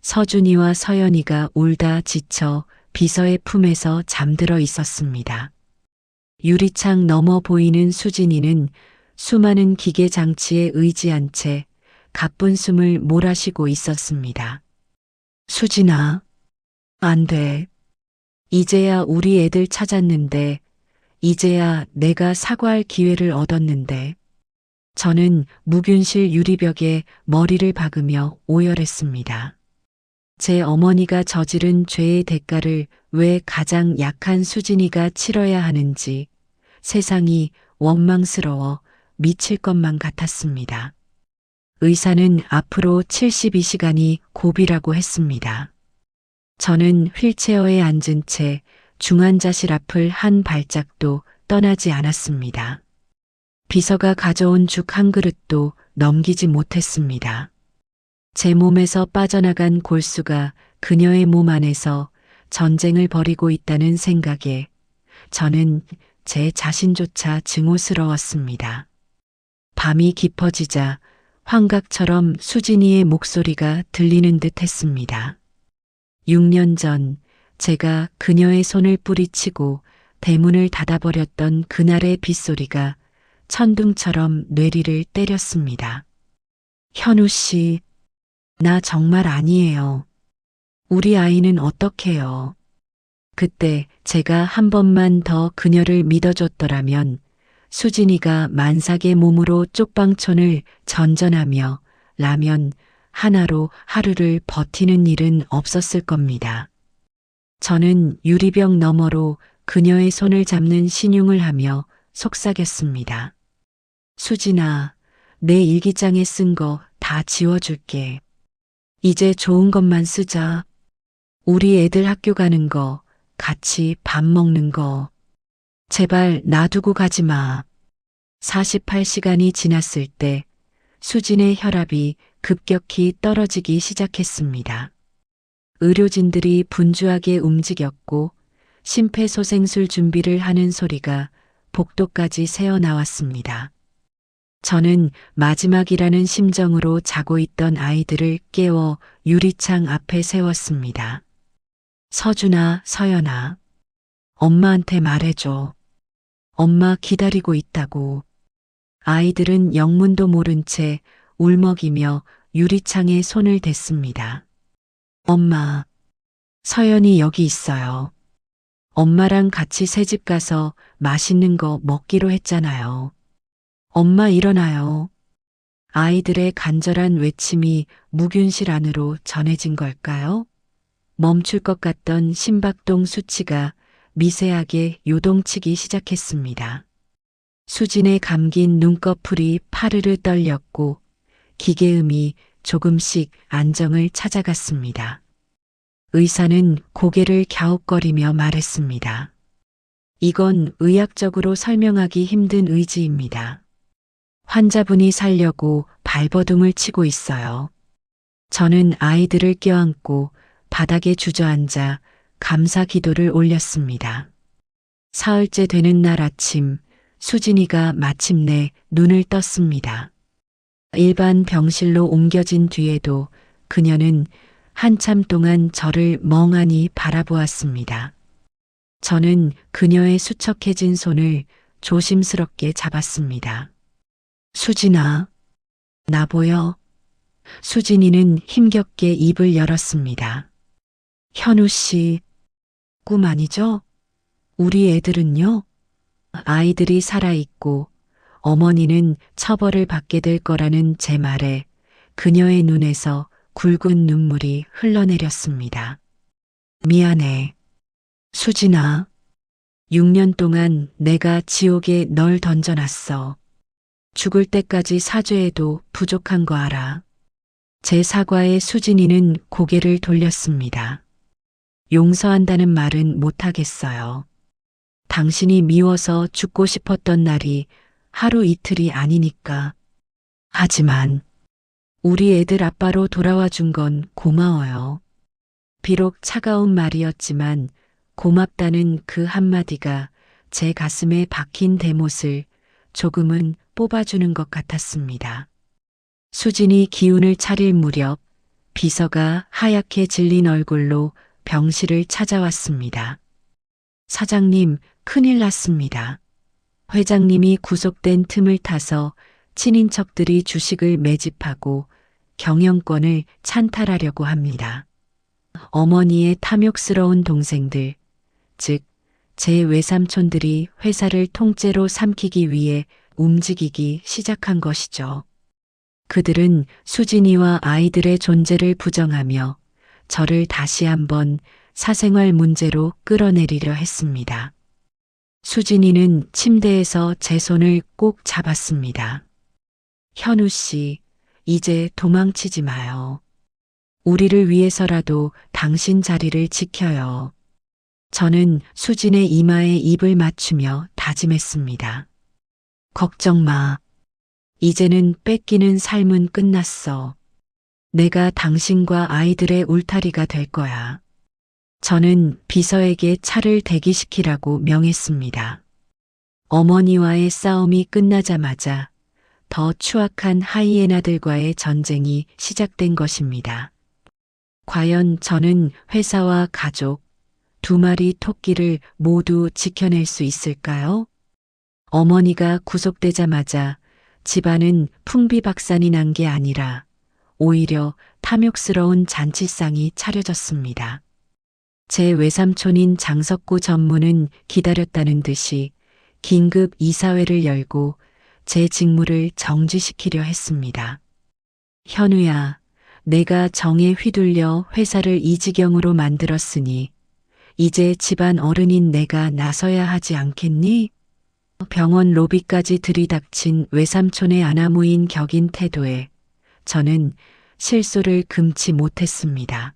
서준이와 서연이가 울다 지쳐 비서의 품에서 잠들어 있었습니다. 유리창 너머 보이는 수진이는 수많은 기계 장치에 의지한 채 가쁜 숨을 몰아쉬고 있었습니다. 수진아, 안 돼. 이제야 우리 애들 찾았는데, 이제야 내가 사과할 기회를 얻었는데. 저는 무균실 유리벽에 머리를 박으며 오열했습니다. 제 어머니가 저지른 죄의 대가를 왜 가장 약한 수진이가 치러야 하는지 세상이 원망스러워 미칠 것만 같았습니다. 의사는 앞으로 72시간이 고비라고 했습니다. 저는 휠체어에 앉은 채 중환자실 앞을 한 발짝도 떠나지 않았습니다. 비서가 가져온 죽 한 그릇도 넘기지 못했습니다. 제 몸에서 빠져나간 골수가 그녀의 몸 안에서 전쟁을 벌이고 있다는 생각에 저는 제 자신조차 증오스러웠습니다. 밤이 깊어지자 환각처럼 수진이의 목소리가 들리는 듯 했습니다. 6년 전 제가 그녀의 손을 뿌리치고 대문을 닫아버렸던 그날의 빗소리가 천둥처럼 뇌리를 때렸습니다. 현우 씨, 나 정말 아니에요. 우리 아이는 어떡해요? 그때 제가 한 번만 더 그녀를 믿어줬더라면 수진이가 만삭의 몸으로 쪽방촌을 전전하며 라면 하나로 하루를 버티는 일은 없었을 겁니다. 저는 유리병 너머로 그녀의 손을 잡는 신용을 하며 속삭였습니다. 수진아, 내 일기장에 쓴 거 다 지워줄게. 이제 좋은 것만 쓰자. 우리 애들 학교 가는 거, 같이 밥 먹는 거. 제발 놔두고 가지 마. 48시간이 지났을 때 수진의 혈압이 급격히 떨어지기 시작했습니다. 의료진들이 분주하게 움직였고 심폐소생술 준비를 하는 소리가 복도까지 새어 나왔습니다. 저는 마지막이라는 심정으로 자고 있던 아이들을 깨워 유리창 앞에 세웠습니다. 서준아, 서연아, 엄마한테 말해줘. 엄마 기다리고 있다고. 아이들은 영문도 모른 채 울먹이며 유리창에 손을 댔습니다. 엄마, 서연이 여기 있어요. 엄마랑 같이 새집 가서 맛있는 거 먹기로 했잖아요. 엄마 일어나요. 아이들의 간절한 외침이 무균실 안으로 전해진 걸까요? 멈출 것 같던 심박동 수치가 미세하게 요동치기 시작했습니다. 수진의 감긴 눈꺼풀이 파르르 떨렸고 기계음이 조금씩 안정을 찾아갔습니다. 의사는 고개를 갸웃거리며 말했습니다. 이건 의학적으로 설명하기 힘든 의지입니다. 환자분이 살려고 발버둥을 치고 있어요. 저는 아이들을 껴안고 바닥에 주저앉아 감사 기도를 올렸습니다. 사흘째 되는 날 아침, 수진이가 마침내 눈을 떴습니다. 일반 병실로 옮겨진 뒤에도 그녀는 한참 동안 저를 멍하니 바라보았습니다. 저는 그녀의 수척해진 손을 조심스럽게 잡았습니다. 수진아, 나 보여? 수진이는 힘겹게 입을 열었습니다. 현우 씨, 꿈 아니죠? 우리 애들은요? 아이들이 살아있고 어머니는 처벌을 받게 될 거라는 제 말에 그녀의 눈에서 굵은 눈물이 흘러내렸습니다. 미안해. 수진아, 6년 동안 내가 지옥에 널 던져놨어. 죽을 때까지 사죄해도 부족한 거 알아. 제 사과에 수진이는 고개를 돌렸습니다. 용서한다는 말은 못하겠어요. 당신이 미워서 죽고 싶었던 날이 하루 이틀이 아니니까. 하지만 우리 애들 아빠로 돌아와 준 건 고마워요. 비록 차가운 말이었지만 고맙다는 그 한마디가 제 가슴에 박힌 대못을 조금은 뽑아주는 것 같았습니다. 수진이 기운을 차릴 무렵 비서가 하얗게 질린 얼굴로 병실을 찾아왔습니다. 사장님, 큰일 났습니다. 회장님이 구속된 틈을 타서 친인척들이 주식을 매집하고 경영권을 찬탈하려고 합니다. 어머니의 탐욕스러운 동생들, 즉, 제 외삼촌들이 회사를 통째로 삼키기 위해 움직이기 시작한 것이죠. 그들은 수진이와 아이들의 존재를 부정하며 저를 다시 한번 사생활 문제로 끌어내리려 했습니다. 수진이는 침대에서 제 손을 꼭 잡았습니다. 현우 씨, 이제 도망치지 마요. 우리를 위해서라도 당신 자리를 지켜요. 저는 수진의 이마에 입을 맞추며 다짐했습니다. 걱정 마. 이제는 뺏기는 삶은 끝났어. 내가 당신과 아이들의 울타리가 될 거야. 저는 비서에게 차를 대기시키라고 명했습니다. 어머니와의 싸움이 끝나자마자 더 추악한 하이에나들과의 전쟁이 시작된 것입니다. 과연 저는 회사와 가족, 2마리 토끼를 모두 지켜낼 수 있을까요? 어머니가 구속되자마자 집안은 풍비박산이 난 게 아니라 오히려 탐욕스러운 잔치상이 차려졌습니다. 제 외삼촌인 장석구 전무는 기다렸다는 듯이 긴급 이사회를 열고 제 직무를 정지시키려 했습니다. 현우야, 내가 정에 휘둘려 회사를 이 지경으로 만들었으니 이제 집안 어른인 내가 나서야 하지 않겠니? 병원 로비까지 들이닥친 외삼촌의 아나무인 격인 태도에 저는 실소를 금치 못했습니다.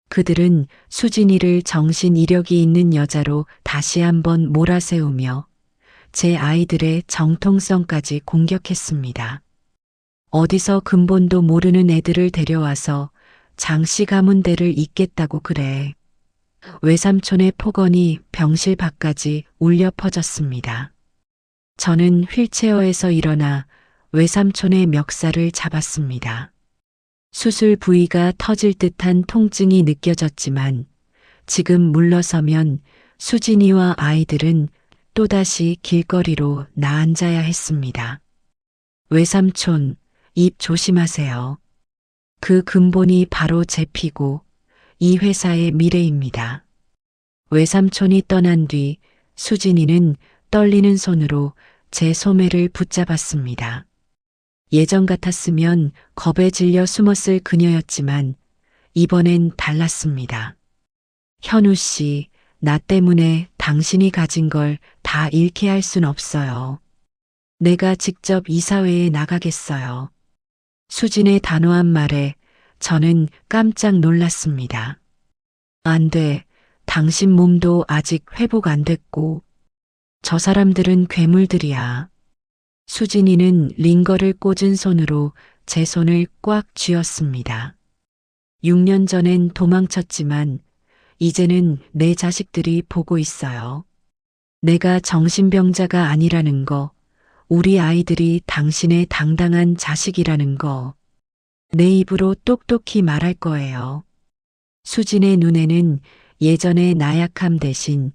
그들은 수진이를 정신 이력이 있는 여자로 다시 한번 몰아세우며 제 아이들의 정통성까지 공격했습니다. 어디서 근본도 모르는 애들을 데려와서 장씨 가문 대를 잇겠다고 그래. 외삼촌의 폭언이 병실 밖까지 울려 퍼졌습니다. 저는 휠체어에서 일어나 외삼촌의 멱살을 잡았습니다. 수술 부위가 터질 듯한 통증이 느껴졌지만 지금 물러서면 수진이와 아이들은 또다시 길거리로 나앉아야 했습니다. 외삼촌, 입 조심하세요. 그 근본이 바로 제 피고 이 회사의 미래입니다. 외삼촌이 떠난 뒤 수진이는 떨리는 손으로 제 소매를 붙잡았습니다. 예전 같았으면 겁에 질려 숨었을 그녀였지만 이번엔 달랐습니다. 현우 씨, 나 때문에 당신이 가진 걸 다 잃게 할 순 없어요. 내가 직접 이사회에 나가겠어요. 수진의 단호한 말에 저는 깜짝 놀랐습니다. 안 돼. 당신 몸도 아직 회복 안 됐고 저 사람들은 괴물들이야. 수진이는 링거를 꽂은 손으로 제 손을 꽉 쥐었습니다. 6년 전엔 도망쳤지만 이제는 내 자식들이 보고 있어요. 내가 정신병자가 아니라는 거, 우리 아이들이 당신의 당당한 자식이라는 거, 내 입으로 똑똑히 말할 거예요. 수진의 눈에는 예전의 나약함 대신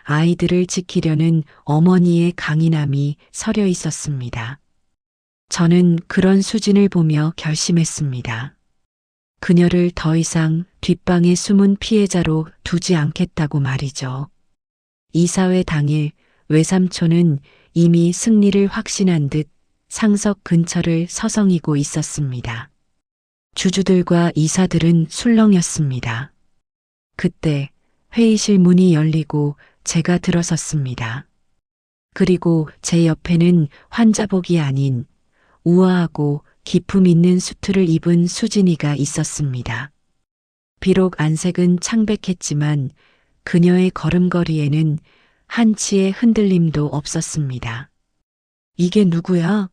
아이들을 지키려는 어머니의 강인함이 서려 있었습니다. 저는 그런 수진을 보며 결심했습니다. 그녀를 더 이상 뒷방의 숨은 피해자로 두지 않겠다고 말이죠. 이사회 당일 외삼촌은 이미 승리를 확신한 듯 상석 근처를 서성이고 있었습니다. 주주들과 이사들은 술렁였습니다. 그때 회의실 문이 열리고 제가 들어섰습니다. 그리고 제 옆에는 환자복이 아닌 우아하고 기품 있는 수트를 입은 수진이가 있었습니다. 비록 안색은 창백했지만 그녀의 걸음걸이에는 한치의 흔들림도 없었습니다. 이게 누구야?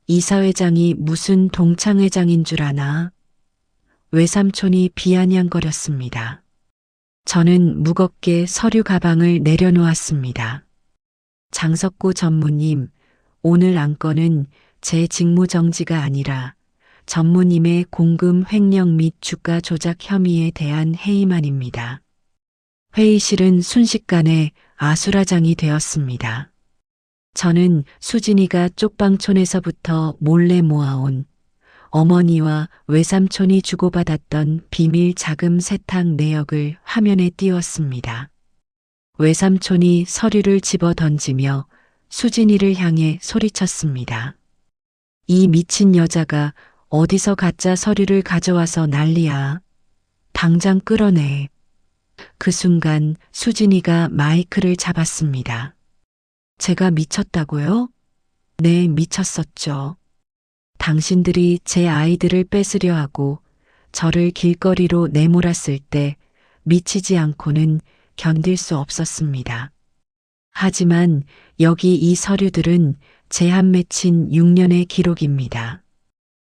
이사회장이 무슨 동창회장인 줄 아나? 외삼촌이 비아냥거렸습니다. 저는 무겁게 서류 가방을 내려놓았습니다. 장석구 전무님, 오늘 안건은 제 직무 정지가 아니라 전무님의 공금 횡령 및 주가 조작 혐의에 대한 해임안입니다. 회의실은 순식간에 아수라장이 되었습니다. 저는 수진이가 쪽방촌에서부터 몰래 모아온 어머니와 외삼촌이 주고받았던 비밀 자금 세탁 내역을 화면에 띄웠습니다. 외삼촌이 서류를 집어 던지며 수진이를 향해 소리쳤습니다. 이 미친 여자가 어디서 가짜 서류를 가져와서 난리야. 당장 끌어내. 그 순간 수진이가 마이크를 잡았습니다. 제가 미쳤다고요? 네, 미쳤었죠. 당신들이 제 아이들을 뺏으려 하고 저를 길거리로 내몰았을 때 미치지 않고는 견딜 수 없었습니다. 하지만 여기 이 서류들은 제한 맺힌 6년의 기록입니다.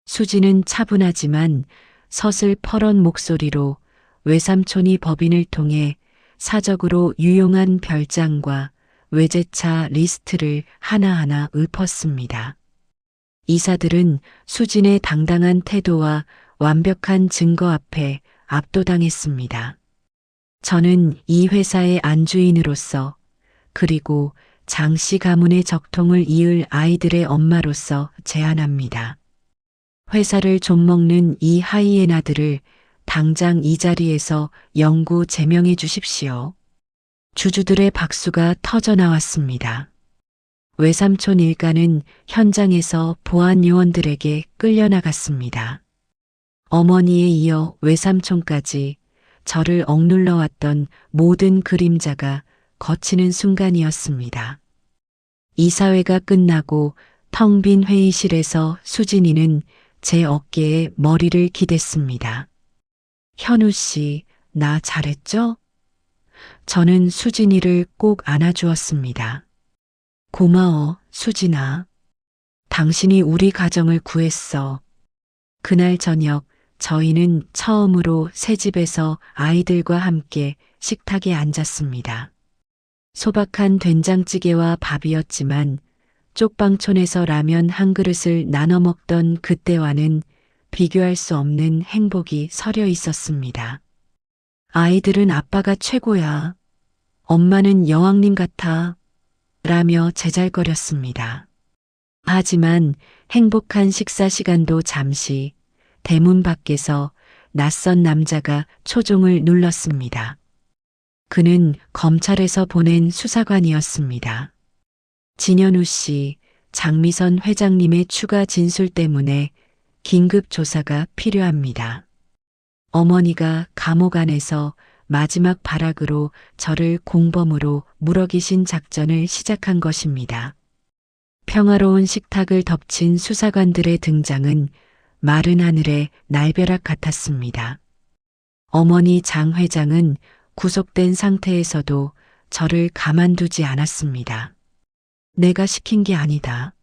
수지는 차분하지만 서슬 퍼런 목소리로 외삼촌이 법인을 통해 사적으로 유용한 별장과 외제차 리스트를 하나하나 읊었습니다. 이사들은 수진의 당당한 태도와 완벽한 증거 앞에 압도당했습니다. 저는 이 회사의 안주인으로서 그리고 장씨 가문의 적통을 이을 아이들의 엄마로서 제안합니다. 회사를 좀먹는 이 하이에나들을 당장 이 자리에서 영구 제명해 주십시오. 주주들의 박수가 터져 나왔습니다. 외삼촌 일가는 현장에서 보안 요원들에게 끌려나갔습니다. 어머니에 이어 외삼촌까지 저를 억눌러 왔던 모든 그림자가 거치는 순간이었습니다. 이사회가 끝나고 텅 빈 회의실에서 수진이는 제 어깨에 머리를 기댔습니다. 현우 씨, 나 잘했죠? 저는 수진이를 꼭 안아주었습니다. 고마워, 수진아. 당신이 우리 가정을 구했어. 그날 저녁 저희는 처음으로 새 집에서 아이들과 함께 식탁에 앉았습니다. 소박한 된장찌개와 밥이었지만 쪽방촌에서 라면 한 그릇을 나눠 먹던 그때와는 비교할 수 없는 행복이 서려 있었습니다. 아이들은 아빠가 최고야. 엄마는 여왕님 같아. 라며 제잘거렸습니다. 하지만 행복한 식사 시간도 잠시 대문 밖에서 낯선 남자가 초종을 눌렀습니다. 그는 검찰에서 보낸 수사관이었습니다. 진현우 씨, 장미선 회장님의 추가 진술 때문에 긴급 조사가 필요합니다. 어머니가 감옥 안에서 마지막 발악으로 저를 공범으로 물어기신 작전을 시작한 것입니다. 평화로운 식탁을 덮친 수사관들의 등장은 마른 하늘의 날벼락 같았습니다. 어머니 장 회장은 구속된 상태에서도 저를 가만두지 않았습니다. 내가 시킨 게 아니다.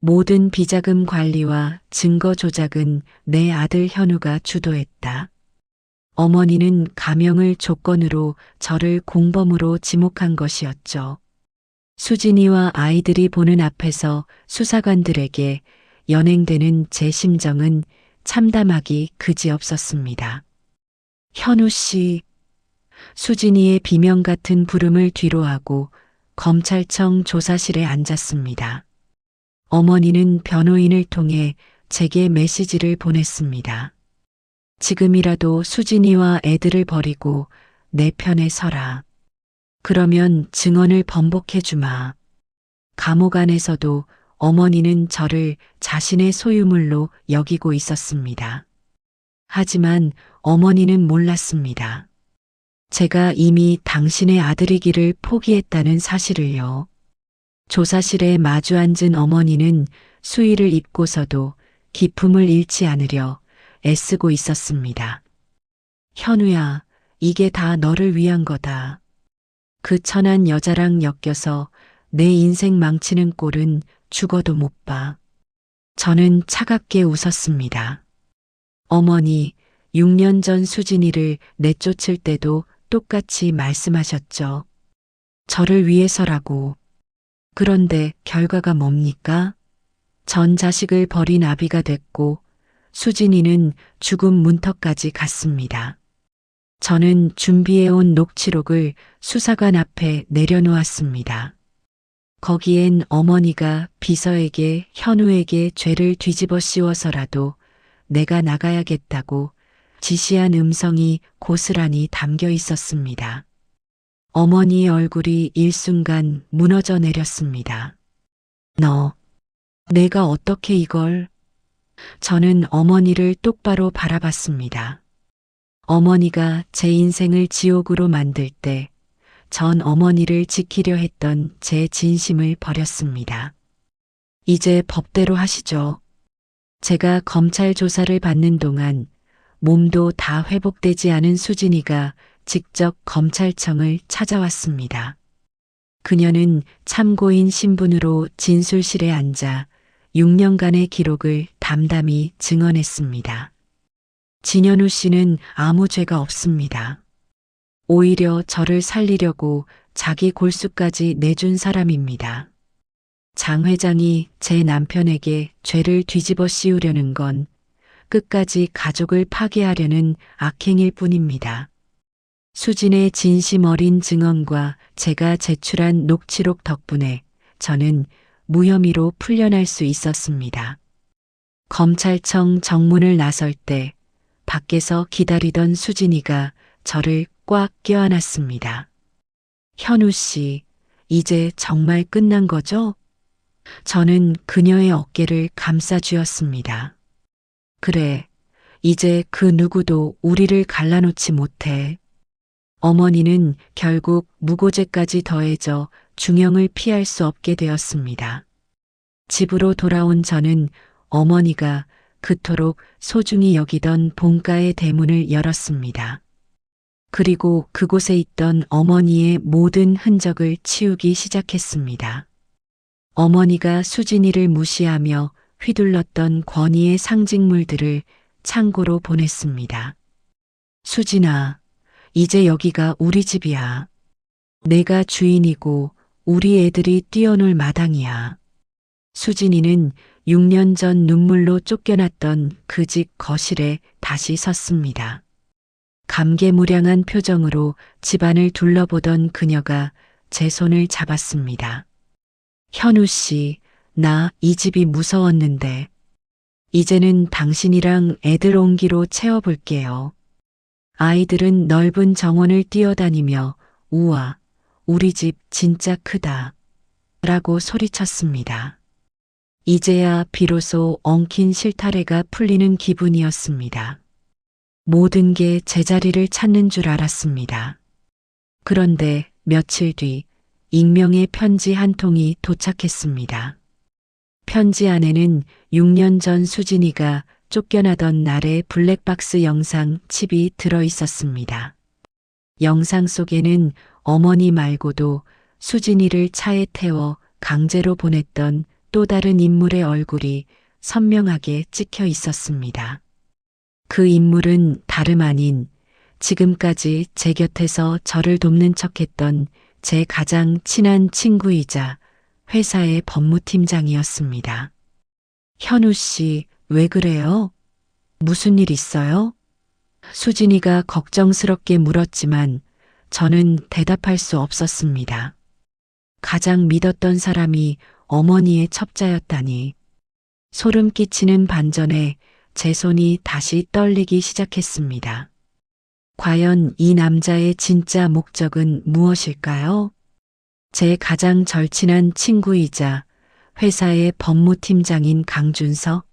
모든 비자금 관리와 증거 조작은 내 아들 현우가 주도했다. 어머니는 가명을 조건으로 저를 공범으로 지목한 것이었죠. 수진이와 아이들이 보는 앞에서 수사관들에게 연행되는 제 심정은 참담하기 그지없었습니다. 현우 씨, 수진이의 비명 같은 부름을 뒤로하고 검찰청 조사실에 앉았습니다. 어머니는 변호인을 통해 제게 메시지를 보냈습니다. 지금이라도 수진이와 애들을 버리고 내 편에 서라. 그러면 증언을 번복해 주마. 감옥 안에서도 어머니는 저를 자신의 소유물로 여기고 있었습니다. 하지만 어머니는 몰랐습니다. 제가 이미 당신의 아들이기를 포기했다는 사실을요. 조사실에 마주 앉은 어머니는 수의를 입고서도 기품을 잃지 않으려 애쓰고 있었습니다. 현우야, 이게 다 너를 위한 거다. 그 천한 여자랑 엮여서 내 인생 망치는 꼴은 죽어도 못 봐. 저는 차갑게 웃었습니다. 어머니, 6년 전 수진이를 내쫓을 때도 똑같이 말씀하셨죠. 저를 위해서라고. 그런데 결과가 뭡니까? 전 자식을 버린 아비가 됐고 수진이는 죽음 문턱까지 갔습니다. 저는 준비해온 녹취록을 수사관 앞에 내려놓았습니다. 거기엔 어머니가 비서에게 현우에게 죄를 뒤집어 씌워서라도 내가 나가야겠다고 지시한 음성이 고스란히 담겨 있었습니다. 어머니의 얼굴이 일순간 무너져 내렸습니다. 내가 어떻게 이걸? 저는 어머니를 똑바로 바라봤습니다. 어머니가 제 인생을 지옥으로 만들 때 전 어머니를 지키려 했던 제 진심을 버렸습니다. 이제 법대로 하시죠. 제가 검찰 조사를 받는 동안 몸도 다 회복되지 않은 수진이가 직접 검찰청을 찾아왔습니다. 그녀는 참고인 신분으로 진술실에 앉아 6년간의 기록을 담담히 증언했습니다. 진현우 씨는 아무 죄가 없습니다. 오히려 저를 살리려고 자기 골수까지 내준 사람입니다. 장 회장이 제 남편에게 죄를 뒤집어 씌우려는 건 끝까지 가족을 파괴하려는 악행일 뿐입니다. 수진의 진심 어린 증언과 제가 제출한 녹취록 덕분에 저는 무혐의로 풀려날 수 있었습니다. 검찰청 정문을 나설 때 밖에서 기다리던 수진이가 저를 꽉 껴안았습니다. 현우 씨, 이제 정말 끝난 거죠? 저는 그녀의 어깨를 감싸 쥐었습니다. 그래, 이제 그 누구도 우리를 갈라놓지 못해. 어머니는 결국 무고죄까지 더해져 중형을 피할 수 없게 되었습니다. 집으로 돌아온 저는 어머니가 그토록 소중히 여기던 본가의 대문을 열었습니다. 그리고 그곳에 있던 어머니의 모든 흔적을 치우기 시작했습니다. 어머니가 수진이를 무시하며 휘둘렀던 권위의 상징물들을 창고로 보냈습니다. 수진아, 이제 여기가 우리 집이야. 내가 주인이고 우리 애들이 뛰어놀 마당이야. 수진이는 6년 전 눈물로 쫓겨났던 그 집 거실에 다시 섰습니다. 감개무량한 표정으로 집안을 둘러보던 그녀가 제 손을 잡았습니다. 현우 씨, 나 이 집이 무서웠는데 이제는 당신이랑 애들 온기로 채워볼게요. 아이들은 넓은 정원을 뛰어다니며 우와, 우리 집 진짜 크다 라고 소리쳤습니다. 이제야 비로소 엉킨 실타래가 풀리는 기분이었습니다. 모든 게 제자리를 찾는 줄 알았습니다. 그런데 며칠 뒤 익명의 편지 한 통이 도착했습니다. 편지 안에는 6년 전 수진이가 쫓겨나던 날의 블랙박스 영상 칩이 들어 있었습니다. 영상 속에는 어머니 말고도 수진이를 차에 태워 강제로 보냈던 또 다른 인물의 얼굴이 선명하게 찍혀 있었습니다. 그 인물은 다름 아닌 지금까지 제 곁에서 저를 돕는 척했던 제 가장 친한 친구이자 회사의 법무팀장이었습니다. 현우 씨, 왜 그래요? 무슨 일 있어요? 수진이가 걱정스럽게 물었지만 저는 대답할 수 없었습니다. 가장 믿었던 사람이 어머니의 첩자였다니. 소름 끼치는 반전에 제 손이 다시 떨리기 시작했습니다. 과연 이 남자의 진짜 목적은 무엇일까요? 제 가장 절친한 친구이자 회사의 법무팀장인 강준석.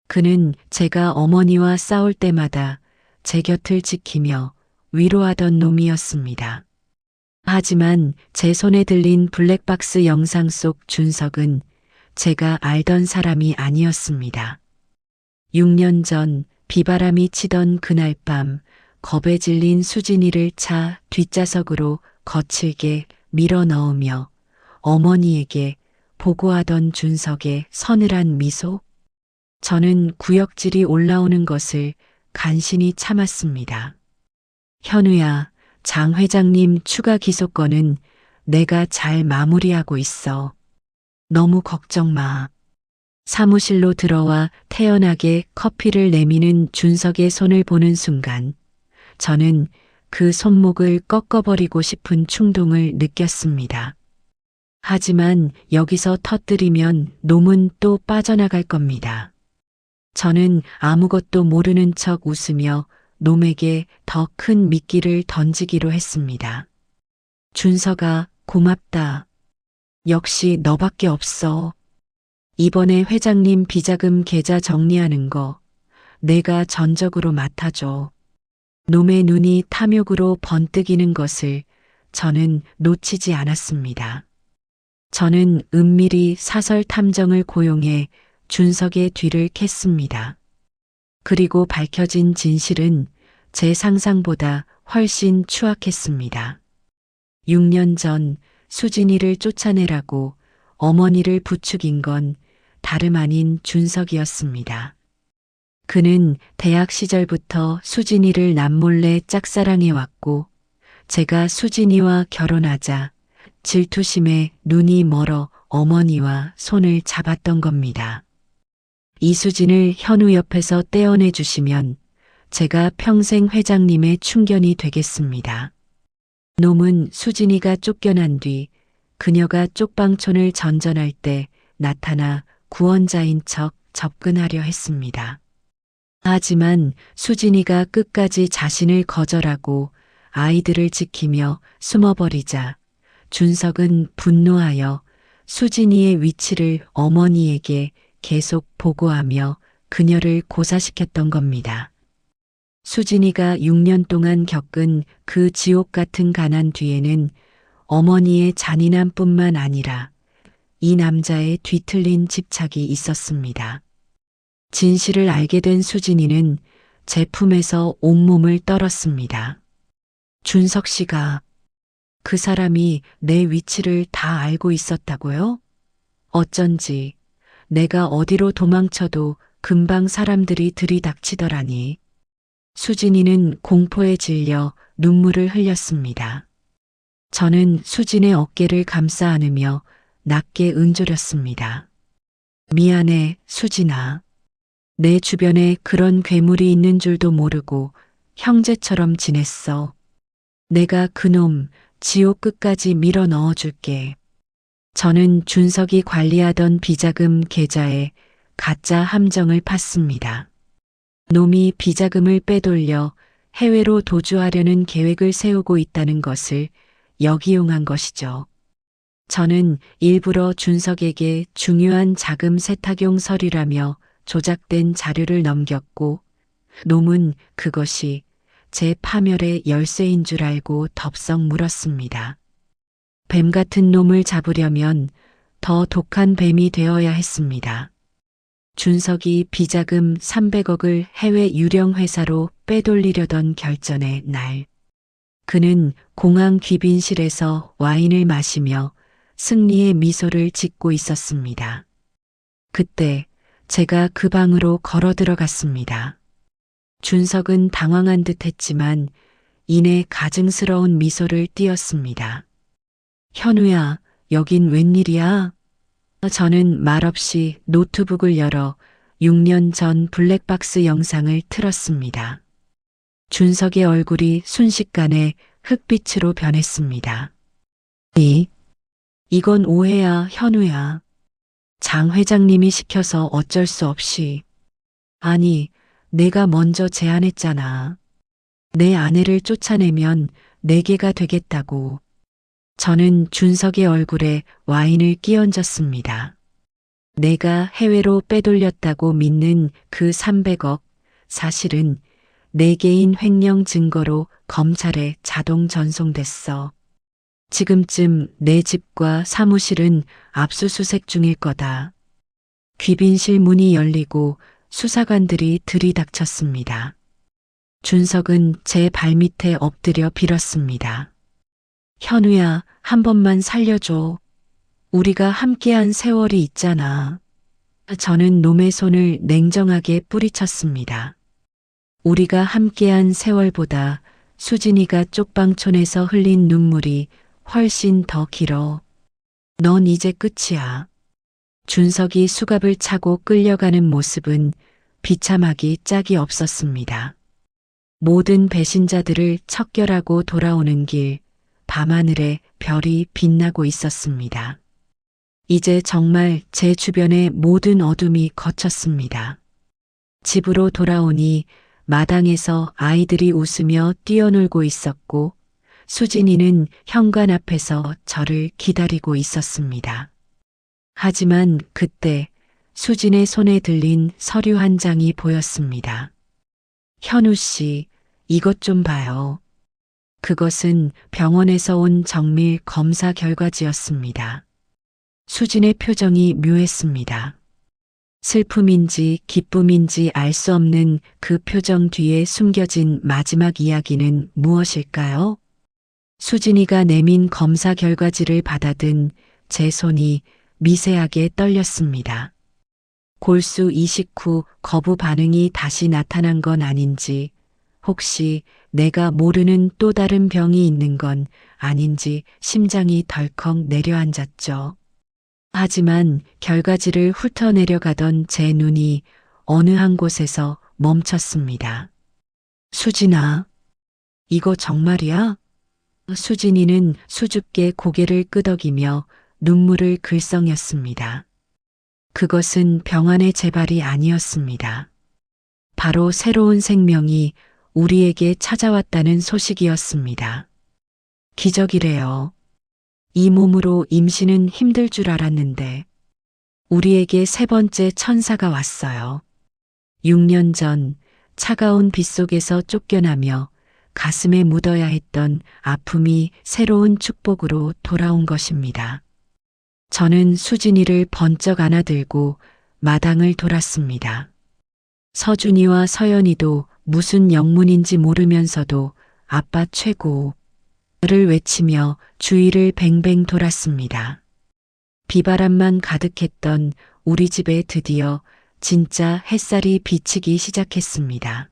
그는 제가 어머니와 싸울 때마다 제 곁을 지키며 위로하던 놈이었습니다. 하지만 제 손에 들린 블랙박스 영상 속 준석은 제가 알던 사람이 아니었습니다. 6년 전 비바람이 치던 그날 밤 겁에 질린 수진이를 차 뒷좌석으로 거칠게 밀어 넣으며 어머니에게 보고하던 준석의 서늘한 미소. 저는 구역질이 올라오는 것을 간신히 참았습니다. 현우야, 장 회장님 추가 기소건은 내가 잘 마무리하고 있어. 너무 걱정 마. 사무실로 들어와 태연하게 커피를 내미는 준석의 손을 보는 순간 저는 그 손목을 꺾어버리고 싶은 충동을 느꼈습니다. 하지만 여기서 터뜨리면 놈은 또 빠져나갈 겁니다. 저는 아무것도 모르는 척 웃으며 놈에게 더 큰 미끼를 던지기로 했습니다. 준석아, 고맙다. 역시 너밖에 없어. 이번에 회장님 비자금 계좌 정리하는 거 내가 전적으로 맡아줘. 놈의 눈이 탐욕으로 번뜩이는 것을 저는 놓치지 않았습니다. 저는 은밀히 사설 탐정을 고용해 준석의 뒤를 캤습니다. 그리고 밝혀진 진실은 제 상상보다 훨씬 추악했습니다. 6년 전 수진이를 쫓아내라고 어머니를 부추긴 건 다름 아닌 준석이었습니다. 그는 대학 시절부터 수진이를 남몰래 짝사랑해왔고 제가 수진이와 결혼하자 질투심에 눈이 멀어 어머니와 손을 잡았던 겁니다. 이수진을 현우 옆에서 떼어내 주시면 제가 평생 회장님의 충견이 되겠습니다. 놈은 수진이가 쫓겨난 뒤 그녀가 쪽방촌을 전전할 때 나타나 구원자인 척 접근하려 했습니다. 하지만 수진이가 끝까지 자신을 거절하고 아이들을 지키며 숨어버리자 준석은 분노하여 수진이의 위치를 어머니에게 계속 보고하며 그녀를 고사시켰던 겁니다. 수진이가 6년 동안 겪은 그 지옥 같은 가난 뒤에는 어머니의 잔인함뿐만 아니라 이 남자의 뒤틀린 집착이 있었습니다. 진실을 알게 된 수진이는 제 품에서 온몸을 떨었습니다. 준석 씨가 그 사람이 내 위치를 다 알고 있었다고요? 어쩐지 내가 어디로 도망쳐도 금방 사람들이 들이닥치더라니. 수진이는 공포에 질려 눈물을 흘렸습니다. 저는 수진의 어깨를 감싸 안으며 낮게 은조렸습니다. 미안해, 수진아. 내 주변에 그런 괴물이 있는 줄도 모르고 형제처럼 지냈어. 내가 그놈 지옥 끝까지 밀어 넣어줄게. 저는 준석이 관리하던 비자금 계좌에 가짜 함정을 팠습니다. 놈이 비자금을 빼돌려 해외로 도주하려는 계획을 세우고 있다는 것을 역이용한 것이죠. 저는 일부러 준석에게 중요한 자금 세탁용 서류라며 조작된 자료를 넘겼고, 놈은 그것이 제 파멸의 열쇠인 줄 알고 덥석 물었습니다. 뱀 같은 놈을 잡으려면 더 독한 뱀이 되어야 했습니다. 준석이 비자금 300억을 해외 유령 회사로 빼돌리려던 결전의 날, 그는 공항 귀빈실에서 와인을 마시며 승리의 미소를 짓고 있었습니다. 그때 제가 그 방으로 걸어 들어갔습니다. 준석은 당황한 듯 했지만 이내 가증스러운 미소를 띄었습니다. 현우야, 여긴 웬일이야? 저는 말없이 노트북을 열어 6년 전 블랙박스 영상을 틀었습니다. 준석의 얼굴이 순식간에 흑빛으로 변했습니다. 이건 오해야, 현우야. 장 회장님이 시켜서 어쩔 수 없이. 아니, 내가 먼저 제안했잖아. 내 아내를 쫓아내면 네 개가 되겠다고. 저는 준석의 얼굴에 와인을 끼얹었습니다. 내가 해외로 빼돌렸다고 믿는 그 300억, 사실은 4개인 횡령 증거로 검찰에 자동 전송됐어. 지금쯤 내 집과 사무실은 압수수색 중일 거다. 귀빈실 문이 열리고 수사관들이 들이닥쳤습니다. 준석은 제 발밑에 엎드려 빌었습니다. 현우야, 한 번만 살려줘. 우리가 함께한 세월이 있잖아. 저는 놈의 손을 냉정하게 뿌리쳤습니다. 우리가 함께한 세월보다 수진이가 쪽방촌에서 흘린 눈물이 훨씬 더 길어. 넌 이제 끝이야. 준석이 수갑을 차고 끌려가는 모습은 비참하기 짝이 없었습니다. 모든 배신자들을 척결하고 돌아오는 길, 밤하늘에 별이 빛나고 있었습니다. 이제 정말 제 주변의 모든 어둠이 걷혔습니다. 집으로 돌아오니 마당에서 아이들이 웃으며 뛰어놀고 있었고, 수진이는 현관 앞에서 저를 기다리고 있었습니다. 하지만 그때 수진의 손에 들린 서류 한 장이 보였습니다. 현우 씨, 이것 좀 봐요. 그것은 병원에서 온 정밀 검사 결과지였습니다. 수진의 표정이 묘했습니다. 슬픔인지 기쁨인지 알 수 없는 그 표정 뒤에 숨겨진 마지막 이야기는 무엇일까요? 수진이가 내민 검사 결과지를 받아든 제 손이 미세하게 떨렸습니다. 골수 이식 후 거부 반응이 다시 나타난 건 아닌지, 혹시 내가 모르는 또 다른 병이 있는 건 아닌지 심장이 덜컥 내려앉았죠. 하지만 결과지를 훑어내려가던 제 눈이 어느 한 곳에서 멈췄습니다. 수진아, 이거 정말이야? 수진이는 수줍게 고개를 끄덕이며 눈물을 글썽였습니다. 그것은 병안의 재발이 아니었습니다. 바로 새로운 생명이 우리에게 찾아왔다는 소식이었습니다. 기적이래요. 이 몸으로 임신은 힘들 줄 알았는데 우리에게 세 번째 천사가 왔어요. 6년 전 차가운 빗속에서 쫓겨나며 가슴에 묻어야 했던 아픔이 새로운 축복으로 돌아온 것입니다. 저는 수진이를 번쩍 안아들고 마당을 돌았습니다. 서준이와 서연이도 무슨 영문인지 모르면서도 아빠 최고를 외치며 주위를 뱅뱅 돌았습니다. 비바람만 가득했던 우리 집에 드디어 진짜 햇살이 비치기 시작했습니다.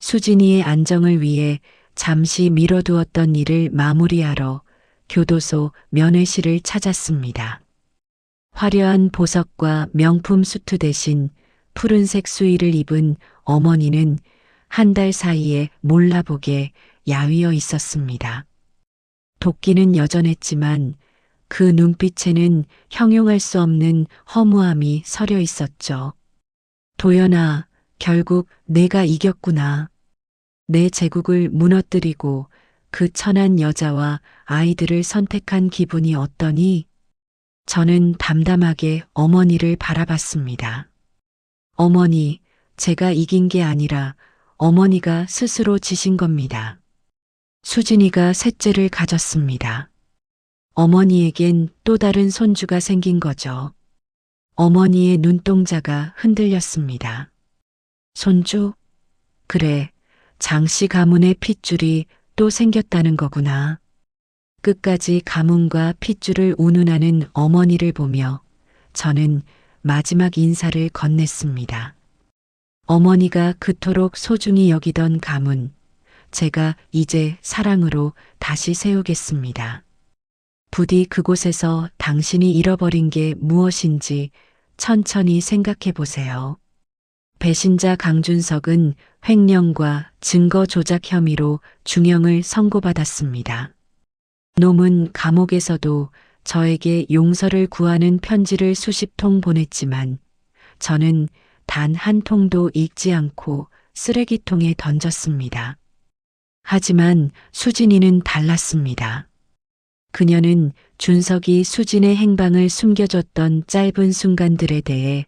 수진이의 안정을 위해 잠시 미뤄두었던 일을 마무리하러 교도소 면회실을 찾았습니다. 화려한 보석과 명품 수트 대신 푸른색 수의를 입은 어머니는 한 달 사이에 몰라보게 야위어 있었습니다. 도끼는 여전했지만 그 눈빛에는 형용할 수 없는 허무함이 서려 있었죠. 도연아, 결국 내가 이겼구나. 내 제국을 무너뜨리고 그 천한 여자와 아이들을 선택한 기분이 어떠니? 저는 담담하게 어머니를 바라봤습니다. 어머니, 제가 이긴 게 아니라 어머니가 스스로 지신 겁니다. 수진이가 셋째를 가졌습니다. 어머니에겐 또 다른 손주가 생긴 거죠. 어머니의 눈동자가 흔들렸습니다. 손주? 그래, 장씨 가문의 핏줄이 또 생겼다는 거구나. 끝까지 가문과 핏줄을 운운하는 어머니를 보며 저는 마지막 인사를 건넸습니다. 어머니가 그토록 소중히 여기던 가문, 제가 이제 사랑으로 다시 세우겠습니다. 부디 그곳에서 당신이 잃어버린 게 무엇인지 천천히 생각해 보세요. 배신자 강준석은 횡령과 증거 조작 혐의로 중형을 선고받았습니다. 놈은 감옥에서도 저에게 용서를 구하는 편지를 수십 통 보냈지만 저는 단 한 통도 읽지 않고 쓰레기통에 던졌습니다. 하지만 수진이는 달랐습니다. 그녀는 준석이 수진의 행방을 숨겨줬던 짧은 순간들에 대해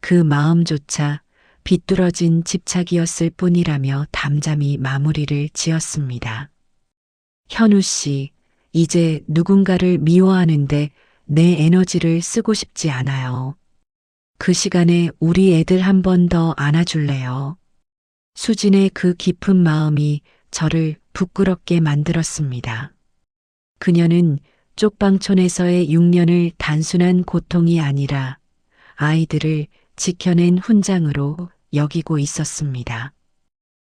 그 마음조차 비뚤어진 집착이었을 뿐이라며 담담히 마무리를 지었습니다. 현우 씨, 이제 누군가를 미워하는데 내 에너지를 쓰고 싶지 않아요. 그 시간에 우리 애들 한 번 더 안아줄래요? 수진의 그 깊은 마음이 저를 부끄럽게 만들었습니다. 그녀는 쪽방촌에서의 6년을 단순한 고통이 아니라 아이들을 지켜낸 훈장으로 여기고 있었습니다.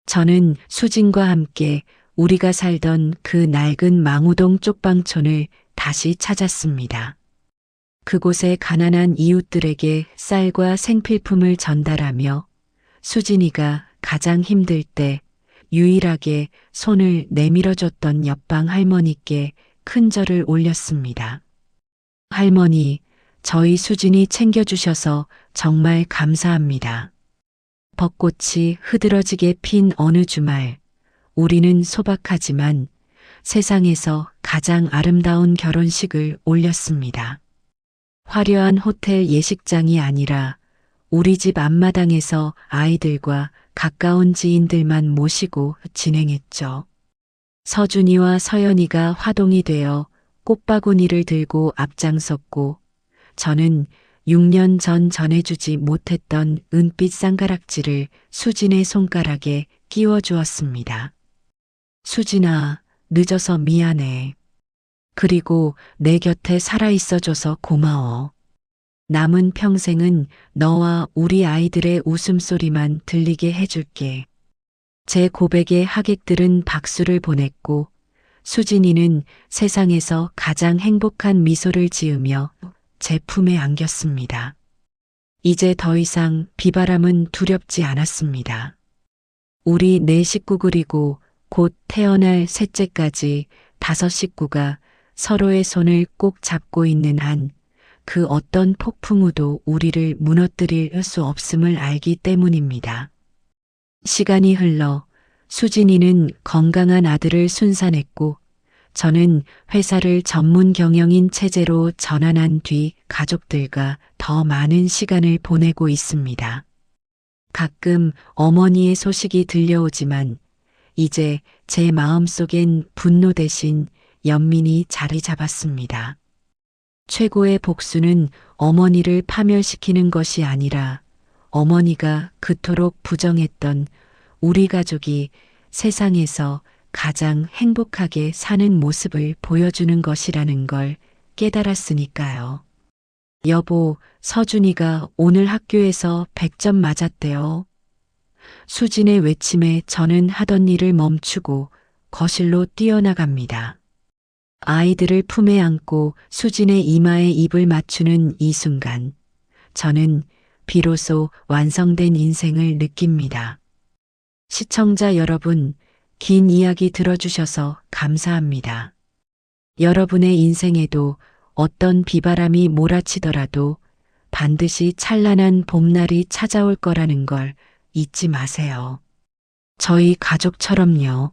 저는 수진과 함께 우리가 살던 그 낡은 망우동 쪽방촌을 다시 찾았습니다. 그곳의 가난한 이웃들에게 쌀과 생필품을 전달하며 수진이가 가장 힘들 때 유일하게 손을 내밀어줬던 옆방 할머니께 큰 절을 올렸습니다. 할머니, 저희 수진이 챙겨주셔서 정말 감사합니다. 벚꽃이 흐드러지게 핀 어느 주말, 우리는 소박하지만 세상에서 가장 아름다운 결혼식을 올렸습니다. 화려한 호텔 예식장이 아니라 우리 집 앞마당에서 아이들과 가까운 지인들만 모시고 진행했죠. 서준이와 서연이가 화동이 되어 꽃바구니를 들고 앞장섰고 저는 6년 전 전해주지 못했던 은빛 쌍가락지를 수진의 손가락에 끼워주었습니다. 수진아, 늦어서 미안해. 그리고 내 곁에 살아있어줘서 고마워. 남은 평생은 너와 우리 아이들의 웃음소리만 들리게 해줄게. 제 고백에 하객들은 박수를 보냈고 수진이는 세상에서 가장 행복한 미소를 지으며 제 품에 안겼습니다. 이제 더 이상 비바람은 두렵지 않았습니다. 우리 네 식구 그리고 곧 태어날 셋째까지 5 식구가 서로의 손을 꼭 잡고 있는 한 그 어떤 폭풍우도 우리를 무너뜨릴 수 없음을 알기 때문입니다. 시간이 흘러 수진이는 건강한 아들을 순산했고 저는 회사를 전문 경영인 체제로 전환한 뒤 가족들과 더 많은 시간을 보내고 있습니다. 가끔 어머니의 소식이 들려오지만 이제 제 마음속엔 분노 대신 연민이 자리 잡았습니다. 최고의 복수는 어머니를 파멸시키는 것이 아니라 어머니가 그토록 부정했던 우리 가족이 세상에서 가장 행복하게 사는 모습을 보여주는 것이라는 걸 깨달았으니까요. 여보, 서준이가 오늘 학교에서 100점 맞았대요. 수진의 외침에 저는 하던 일을 멈추고 거실로 뛰어나갑니다. 아이들을 품에 안고 수진의 이마에 입을 맞추는 이 순간, 저는 비로소 완성된 인생을 느낍니다. 시청자 여러분, 긴 이야기 들어주셔서 감사합니다. 여러분의 인생에도 어떤 비바람이 몰아치더라도 반드시 찬란한 봄날이 찾아올 거라는 걸 잊지 마세요. 저희 가족처럼요.